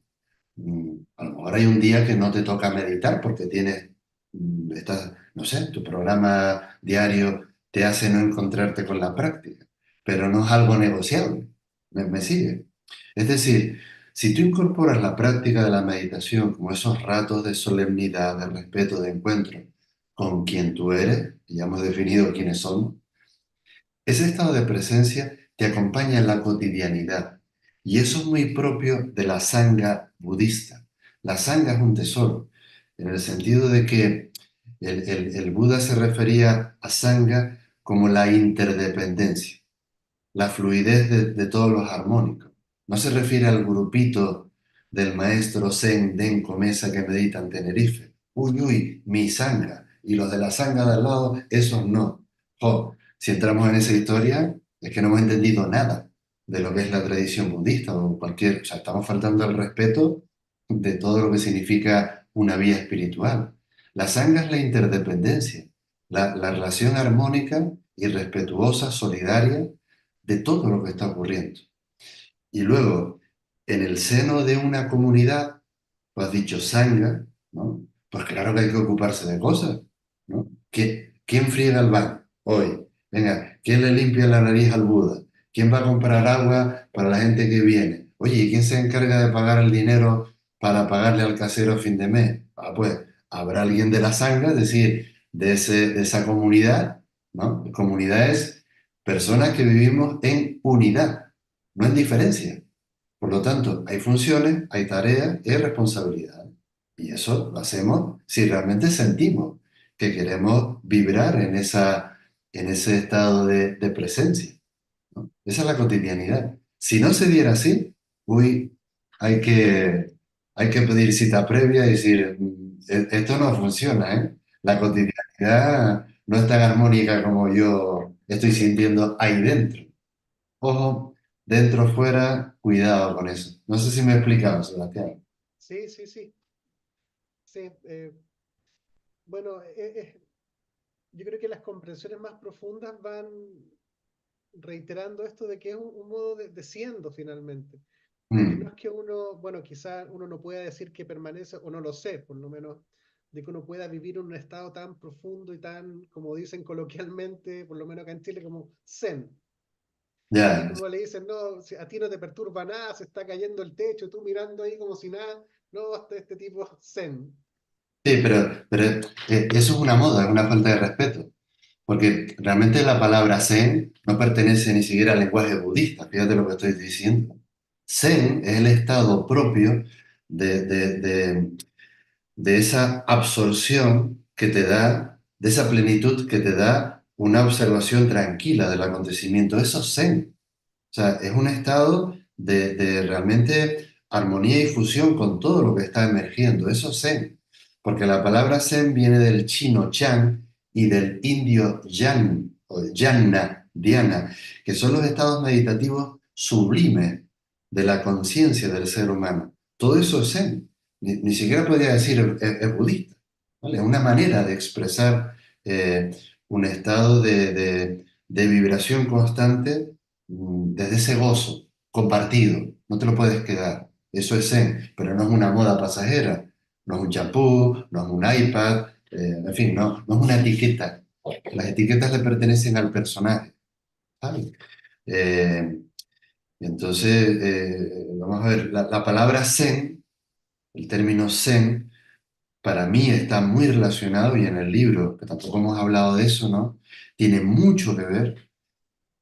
a lo mejor hay un día que no te toca meditar porque tienes, no sé, tu programa diario te hace no encontrarte con la práctica, pero no es algo negociable. ¿Me sigue? Es decir, si tú incorporas la práctica de la meditación como esos ratos de solemnidad, de respeto, de encuentro con quien tú eres, y ya hemos definido quiénes somos, ese estado de presencia te acompaña en la cotidianidad y eso es muy propio de la sangha budista. La sangha es un tesoro, en el sentido de que el Buda se refería a sangha como la interdependencia, la fluidez de todos los armónicos. No se refiere al grupito del maestro Zen Denko Mesa que medita en Tenerife. Uy, uy, mi sangha. Y los de la sangha de al lado, esos no. Jo, si entramos en esa historia, es que no hemos entendido nada de lo que es la tradición budista o cualquier... O sea, estamos faltando al respeto de todo lo que significa una vía espiritual. La sangha es la interdependencia, la relación armónica y respetuosa, solidaria de todo lo que está ocurriendo. Y luego, en el seno de una comunidad, tú has dicho sangha, ¿no? Pues claro que hay que ocuparse de cosas, ¿no? ¿Quién friega el baño hoy? Venga, ¿quién le limpia la nariz al Buda? ¿Quién va a comprar agua para la gente que viene? Oye, ¿y quién se encarga de pagar el dinero para pagarle al casero a fin de mes? Ah, pues habrá alguien de la sangha, es decir, de esa comunidad, ¿no? Comunidad es personas que vivimos en unidad, no en diferencia. Por lo tanto, hay funciones, hay tareas y hay responsabilidades. Y eso lo hacemos si realmente sentimos que queremos vibrar en ese estado de presencia, ¿no? Esa es la cotidianidad. Si no se diera así, uy, hay que, hay que pedir cita previa y decir, esto no funciona, ¿eh? La cotidianidad no es tan armónica como yo estoy sintiendo ahí dentro. Ojo, dentro, fuera, cuidado con eso. No sé si me he explicado, Sebastián. Sí, sí, sí. Sí, bueno, yo creo que las comprensiones más profundas van reiterando esto de que es un modo de siendo finalmente, de que no Mm, es que uno, bueno, quizás uno no pueda decir que permanece, o no lo sé, por lo menos, de que uno pueda vivir en un estado tan profundo y tan, como dicen coloquialmente, por lo menos acá en Chile, como zen. Y Ya, como le dicen, no, si a ti no te perturba nada, se está cayendo el techo, tú mirando ahí como si nada, no, hasta este tipo zen. sí, pero eso es una moda, es una falta de respeto. Porque realmente la palabra Zen no pertenece ni siquiera al lenguaje budista, fíjate lo que estoy diciendo. Zen es el estado propio de, de- de- de esa absorción que te da, de esa plenitud que te da una observación tranquila del acontecimiento. Eso es Zen. O sea, es un estado de realmente armonía y fusión con todo lo que está emergiendo. Eso es Zen. Porque la palabra Zen viene del chino Chan y del indio Yan o Yanna, Diana, que son los estados meditativos sublimes de la conciencia del ser humano. Todo eso es Zen. Ni siquiera podría decir es budista. ¿Vale? Es una manera de expresar eh, un estado de vibración constante desde ese gozo compartido. No te lo puedes quedar. Eso es Zen, pero no es una moda pasajera. No es un champú, no es un iPad, en fin, no es una etiqueta. Las etiquetas le pertenecen al personaje, ¿sabes? Eh, entonces, vamos a ver, la palabra Zen, el término Zen, para mí está muy relacionado, y en el libro, que tampoco hemos hablado de eso, ¿no? Tiene mucho que ver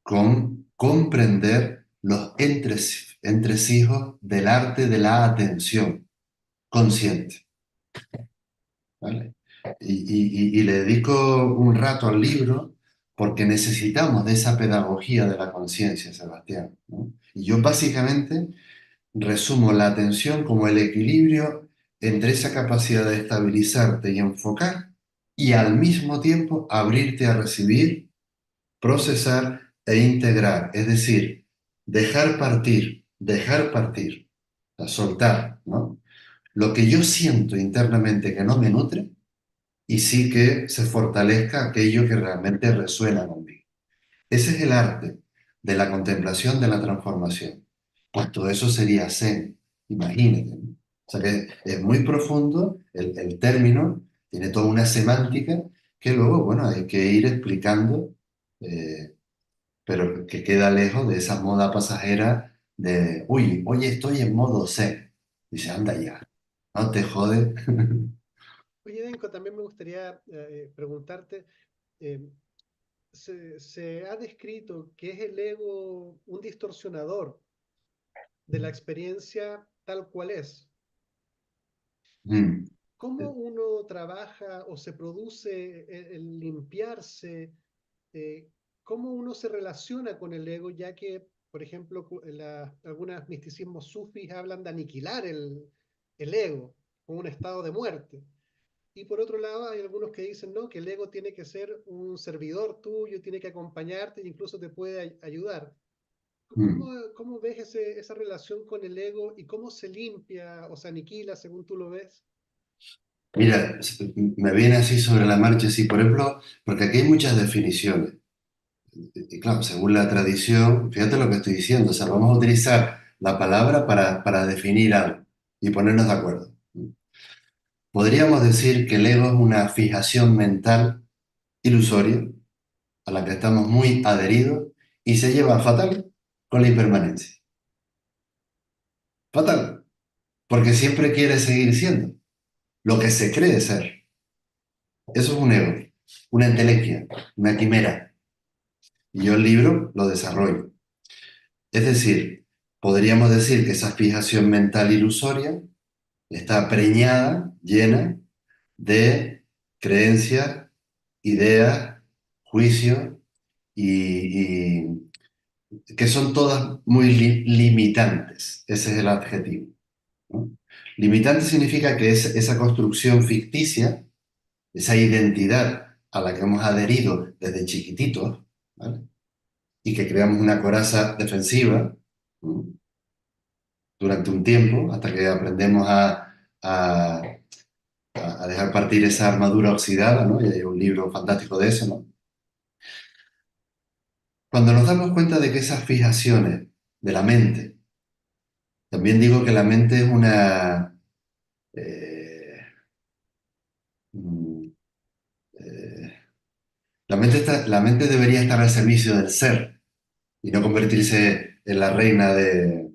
con comprender los entresijos del arte de la atención consciente, ¿vale? Y le dedico un rato al libro porque necesitamos de esa pedagogía de la conciencia, Sebastián, ¿no? Y yo básicamente resumo la atención como el equilibrio entre esa capacidad de estabilizarte y enfocar y al mismo tiempo abrirte a recibir, procesar e integrar, es decir, dejar partir, a soltar, ¿no? Lo que yo siento internamente que no me nutre y sí que se fortalezca aquello que realmente resuena conmigo. Ese es el arte de la contemplación de la transformación. Pues todo eso sería Zen, imagínate, ¿no? O sea que es muy profundo el término, tiene toda una semántica que luego, bueno, hay que ir explicando, eh, pero que queda lejos de esa moda pasajera de, uy, hoy estoy en modo zen. Dice, anda ya, no te jode. Oye, Denko, también me gustaría preguntarte, eh, se ha descrito que es el ego un distorsionador de la experiencia tal cual es. Mm. ¿Cómo uno trabaja o se produce el limpiarse? eh, ¿Cómo uno se relaciona con el ego? Ya que, por ejemplo, algunos misticismos sufis hablan de aniquilar el ego como un estado de muerte. Y por otro lado, hay algunos que dicen, no, que el ego tiene que ser un servidor tuyo, tiene que acompañarte e incluso te puede ayudar. ¿Cómo, Mm. cómo ves esa relación con el ego y cómo se limpia o se aniquila según tú lo ves? Mira, me viene así sobre la marcha, sí, por ejemplo, porque aquí hay muchas definiciones. Y claro, según la tradición, fíjate lo que estoy diciendo, o sea, vamos a utilizar la palabra para definir algo y ponernos de acuerdo. Podríamos decir que el ego es una fijación mental ilusoria a la que estamos muy adheridos y se lleva fatal con la impermanencia. Fatal, porque siempre quiere seguir siendo lo que se cree ser. Eso es un ego, una entelequia, una quimera. Y yo el libro lo desarrollo. Es decir, podríamos decir que esa fijación mental ilusoria está preñada, llena de creencias, ideas, juicios y que son todas muy limitantes. Ese es el adjetivo, ¿no? Limitante significa que es esa construcción ficticia, esa identidad a la que hemos adherido desde chiquititos, ¿vale? Y que creamos una coraza defensiva, ¿no? Durante un tiempo, hasta que aprendemos a, a dejar partir esa armadura oxidada, ¿no? Y hay un libro fantástico de eso, ¿no? Cuando nos damos cuenta de que esas fijaciones de la mente, también digo que la mente es una... eh, mm, eh, la mente debería estar al servicio del ser, y no convertirse en la reina de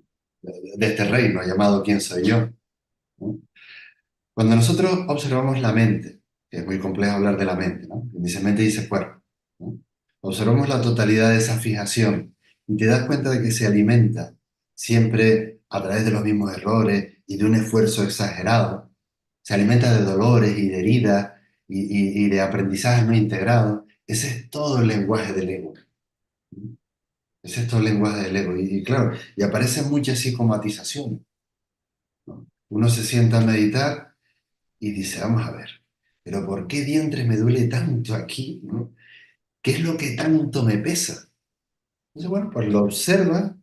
este reino llamado ¿Quién soy yo? ¿No? Cuando nosotros observamos la mente, que es muy complejo hablar de la mente, ¿no? Dice mente dice cuerpo, ¿no? Observamos la totalidad de esa fijación y te das cuenta de que se alimenta siempre a través de los mismos errores y de un esfuerzo exagerado. Se alimenta de dolores y de heridas y de aprendizajes no integrados. Ese es todo el lenguaje del ego. Ese es todo el lenguaje del ego. Y claro, y aparecen muchas psicomatizaciones, ¿no? Uno se sienta a meditar y dice, vamos a ver, pero ¿por qué diantres me duele tanto aquí? ¿No? ¿Qué es lo que tanto me pesa? Entonces, bueno, pues lo observa,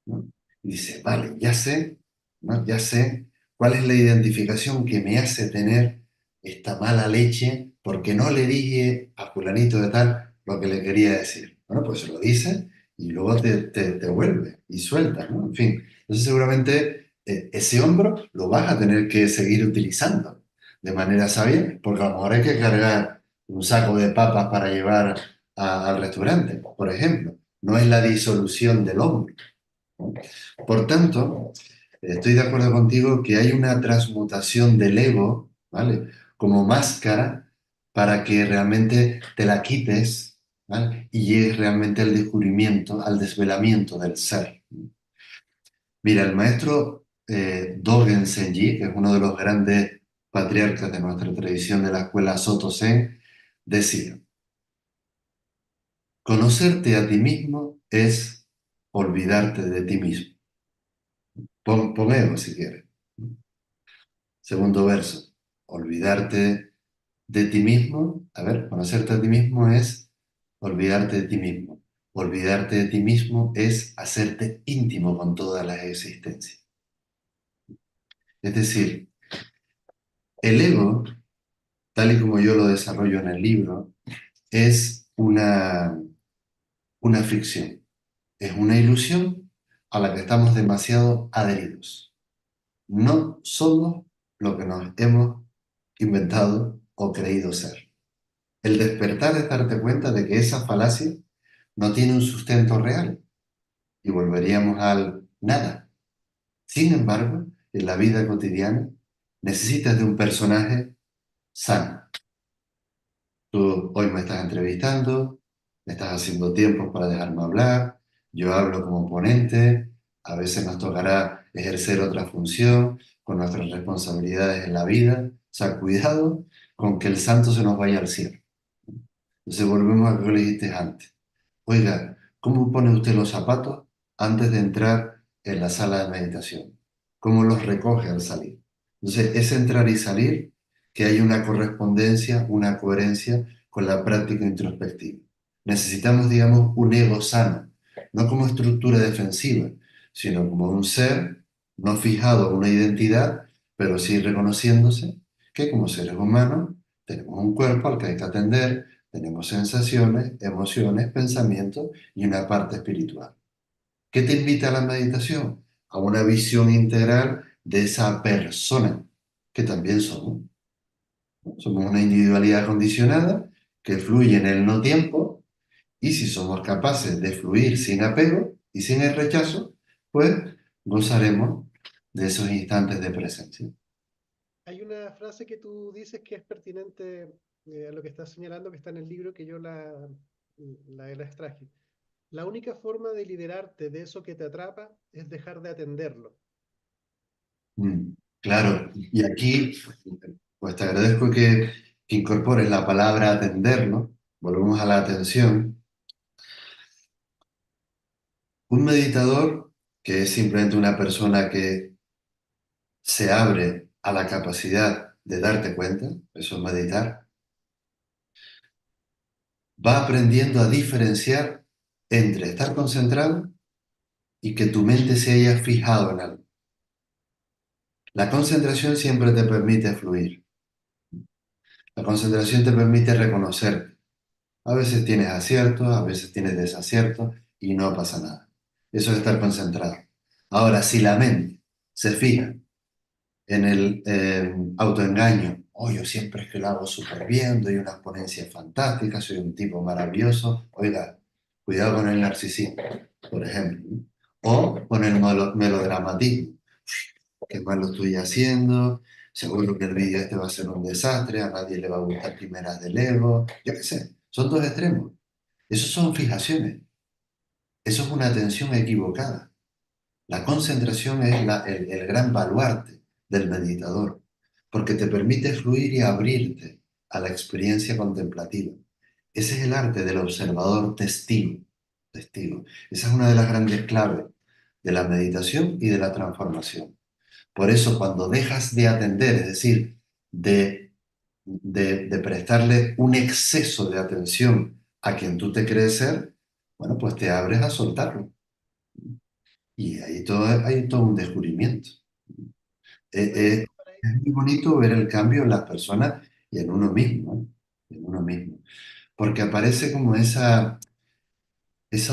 ¿no? Y dice, vale, ya sé, ¿no? Ya sé cuál es la identificación que me hace tener esta mala leche porque no le dije a fulanito de tal lo que le quería decir. Bueno, pues se lo dice y luego te vuelve y suelta, ¿no? En fin, entonces seguramente ese hombro lo vas a tener que seguir utilizando de manera sabia porque a lo mejor hay que cargar un saco de papas para llevar al restaurante, por ejemplo. No es la disolución del hombro, ¿no? Por tanto, estoy de acuerdo contigo que hay una transmutación del ego, ¿vale? Como máscara para que realmente te la quites, ¿vale? Y llegues realmente al descubrimiento, al desvelamiento del ser. Mira, el maestro Dogen Zenji, que es uno de los grandes patriarcas de nuestra tradición de la escuela Soto Zen, decía, conocerte a ti mismo es olvidarte de ti mismo. Pon ego si quieres. Segundo verso, olvidarte de ti mismo. A ver, conocerte a ti mismo es olvidarte de ti mismo. Olvidarte de ti mismo es hacerte íntimo con todas las existencias. Es decir, el ego, tal y como yo lo desarrollo en el libro, es una ficción. Es una ilusión a la que estamos demasiado adheridos. No somos lo que nos hemos inventado o creído ser. El despertar es darte cuenta de que esa falacia no tiene un sustento real y volveríamos al nada. Sin embargo, en la vida cotidiana necesitas de un personaje sano. Tú hoy me estás entrevistando, me estás haciendo tiempo para dejarme hablar, yo hablo como ponente, a veces nos tocará ejercer otra función con nuestras responsabilidades en la vida. O sea, cuidado con que el santo se nos vaya al cielo. Entonces volvemos a lo que le dijiste antes. Oiga, ¿cómo pone usted los zapatos antes de entrar en la sala de meditación? ¿Cómo los recoge al salir? Entonces, es entrar y salir que hay una correspondencia, una coherencia con la práctica introspectiva. Necesitamos, digamos, un ego sano, no como estructura defensiva, sino como un ser no fijado a una identidad, pero sí reconociéndose que como seres humanos tenemos un cuerpo al que hay que atender, tenemos sensaciones, emociones, pensamientos y una parte espiritual. ¿Qué te invita a la meditación? A una visión integral de esa persona que también somos. Somos una individualidad condicionada que fluye en el no tiempo y si somos capaces de fluir sin apego y sin el rechazo, pues gozaremos de esos instantes de presencia. Hay una frase que tú dices que es pertinente a lo que estás señalando, que está en el libro, que yo la extraje. La única forma de liberarte de eso que te atrapa es dejar de atenderlo. Claro, y aquí pues te agradezco que incorpores la palabra atenderlo. Volvemos a la atención. Un meditador, que es simplemente una persona que se abre a la capacidad de darte cuenta, eso es meditar, va aprendiendo a diferenciar entre estar concentrado y que tu mente se haya fijado en algo. La concentración siempre te permite fluir. La concentración te permite reconocer. A veces tienes aciertos, a veces tienes desaciertos y no pasa nada. Eso es estar concentrado. Ahora, si la mente se fija en el autoengaño, oh, yo siempre es que lo hago súper bien, doy unas ponencias fantásticas, soy un tipo maravilloso, oiga, Cuidado con el narcisismo, por ejemplo, ¿no? O con el melodramatismo. Qué mal lo estoy haciendo, seguro que el vídeo este va a ser un desastre, a nadie le va a gustar primeras de Lego, yo qué sé, son dos extremos. Esos son fijaciones, eso es una atención equivocada. La concentración es el gran baluarte del meditador, porque te permite fluir y abrirte a la experiencia contemplativa. Ese es el arte del observador testigo, testigo. Esa es una de las grandes claves de la meditación y de la transformación. Por eso, cuando dejas de atender, es decir, de prestarle un exceso de atención a quien tú te crees ser, bueno, pues te abres a soltarlo. Y hay todo un descubrimiento. Pueden incorporar, Es muy bonito ver el cambio en las personas y en uno mismo, ¿no? En uno mismo. Porque aparece como esa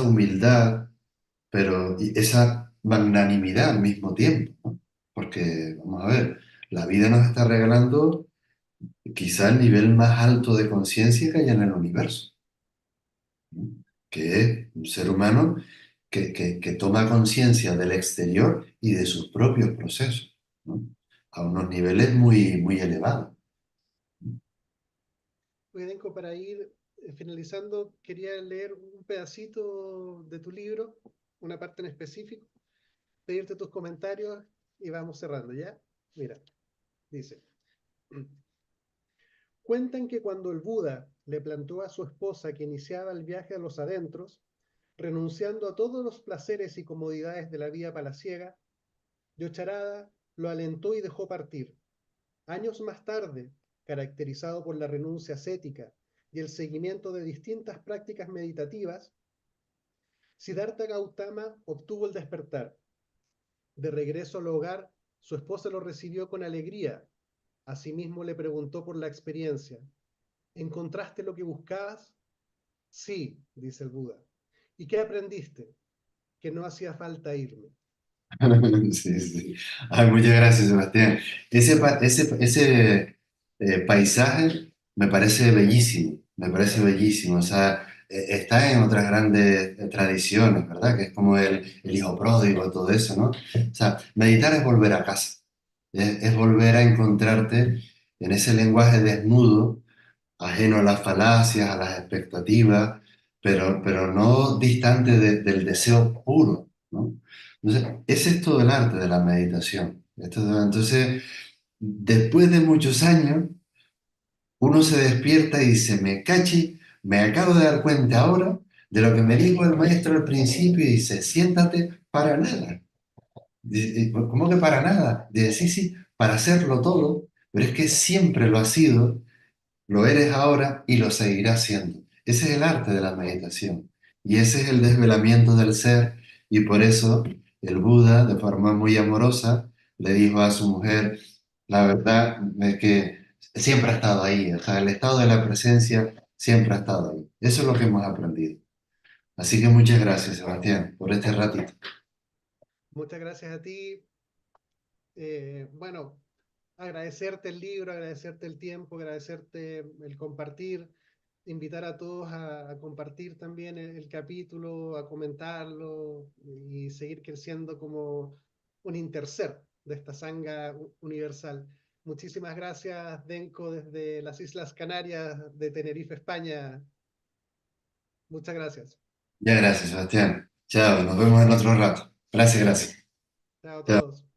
humildad, pero y esa magnanimidad al mismo tiempo, ¿no? Porque, vamos a ver, la vida nos está regalando quizá el nivel más alto de conciencia que hay en el universo, ¿no? Que es un ser humano que toma conciencia del exterior y de sus propios procesos, ¿no? A unos niveles muy, muy elevados. para ir finalizando, quería leer un pedacito de tu libro, una parte en específico, pedirte tus comentarios y vamos cerrando, ¿ya? Mira, dice, cuentan que cuando el Buda le planteó a su esposa que iniciaba el viaje a los adentros, renunciando a todos los placeres y comodidades de la vida palaciega, Yocharada lo alentó y dejó partir. Años más tarde, caracterizado por la renuncia ascética y el seguimiento de distintas prácticas meditativas, Siddhartha Gautama obtuvo el despertar. De regreso al hogar, su esposa lo recibió con alegría. Asimismo le preguntó por la experiencia. ¿Encontraste lo que buscabas? Sí, dice el Buda. ¿Y qué aprendiste? Que no hacía falta irme. Sí, sí. Ay, muchas gracias, Sebastián. Ese paisaje me parece bellísimo, me parece bellísimo. O sea, está en otras grandes tradiciones, ¿verdad? Que es como el hijo pródigo, todo eso, ¿no? O sea, meditar es volver a casa, es volver a encontrarte en ese lenguaje desnudo, ajeno a las falacias, a las expectativas, pero no distante del deseo puro, ¿no? Entonces, ese es todo el arte de la meditación. Entonces, después de muchos años, uno se despierta y dice, me cachi, me acabo de dar cuenta ahora de lo que me dijo el maestro al principio y dice, siéntate para nada. ¿Cómo que para nada? Dice, sí, sí, para hacerlo todo, pero es que siempre lo ha sido, lo eres ahora y lo seguirás siendo. Ese es el arte de la meditación. Y ese es el desvelamiento del ser. Y por eso el Buda, de forma muy amorosa, le dijo a su mujer, la verdad es que siempre ha estado ahí. O sea, el estado de la presencia siempre ha estado ahí. Eso es lo que hemos aprendido. Así que muchas gracias, Sebastián, por este ratito. Muchas gracias a ti. Bueno, agradecerte el libro, agradecerte el tiempo, agradecerte el compartir, invitar a todos a compartir también el capítulo, a comentarlo y seguir creciendo como un interser de esta sanga universal. Muchísimas gracias, Denko, desde las Islas Canarias de Tenerife, España. Muchas gracias. Ya, gracias, Sebastián. Chao, nos vemos en otro rato. Gracias, gracias. Chao a Chao. todos.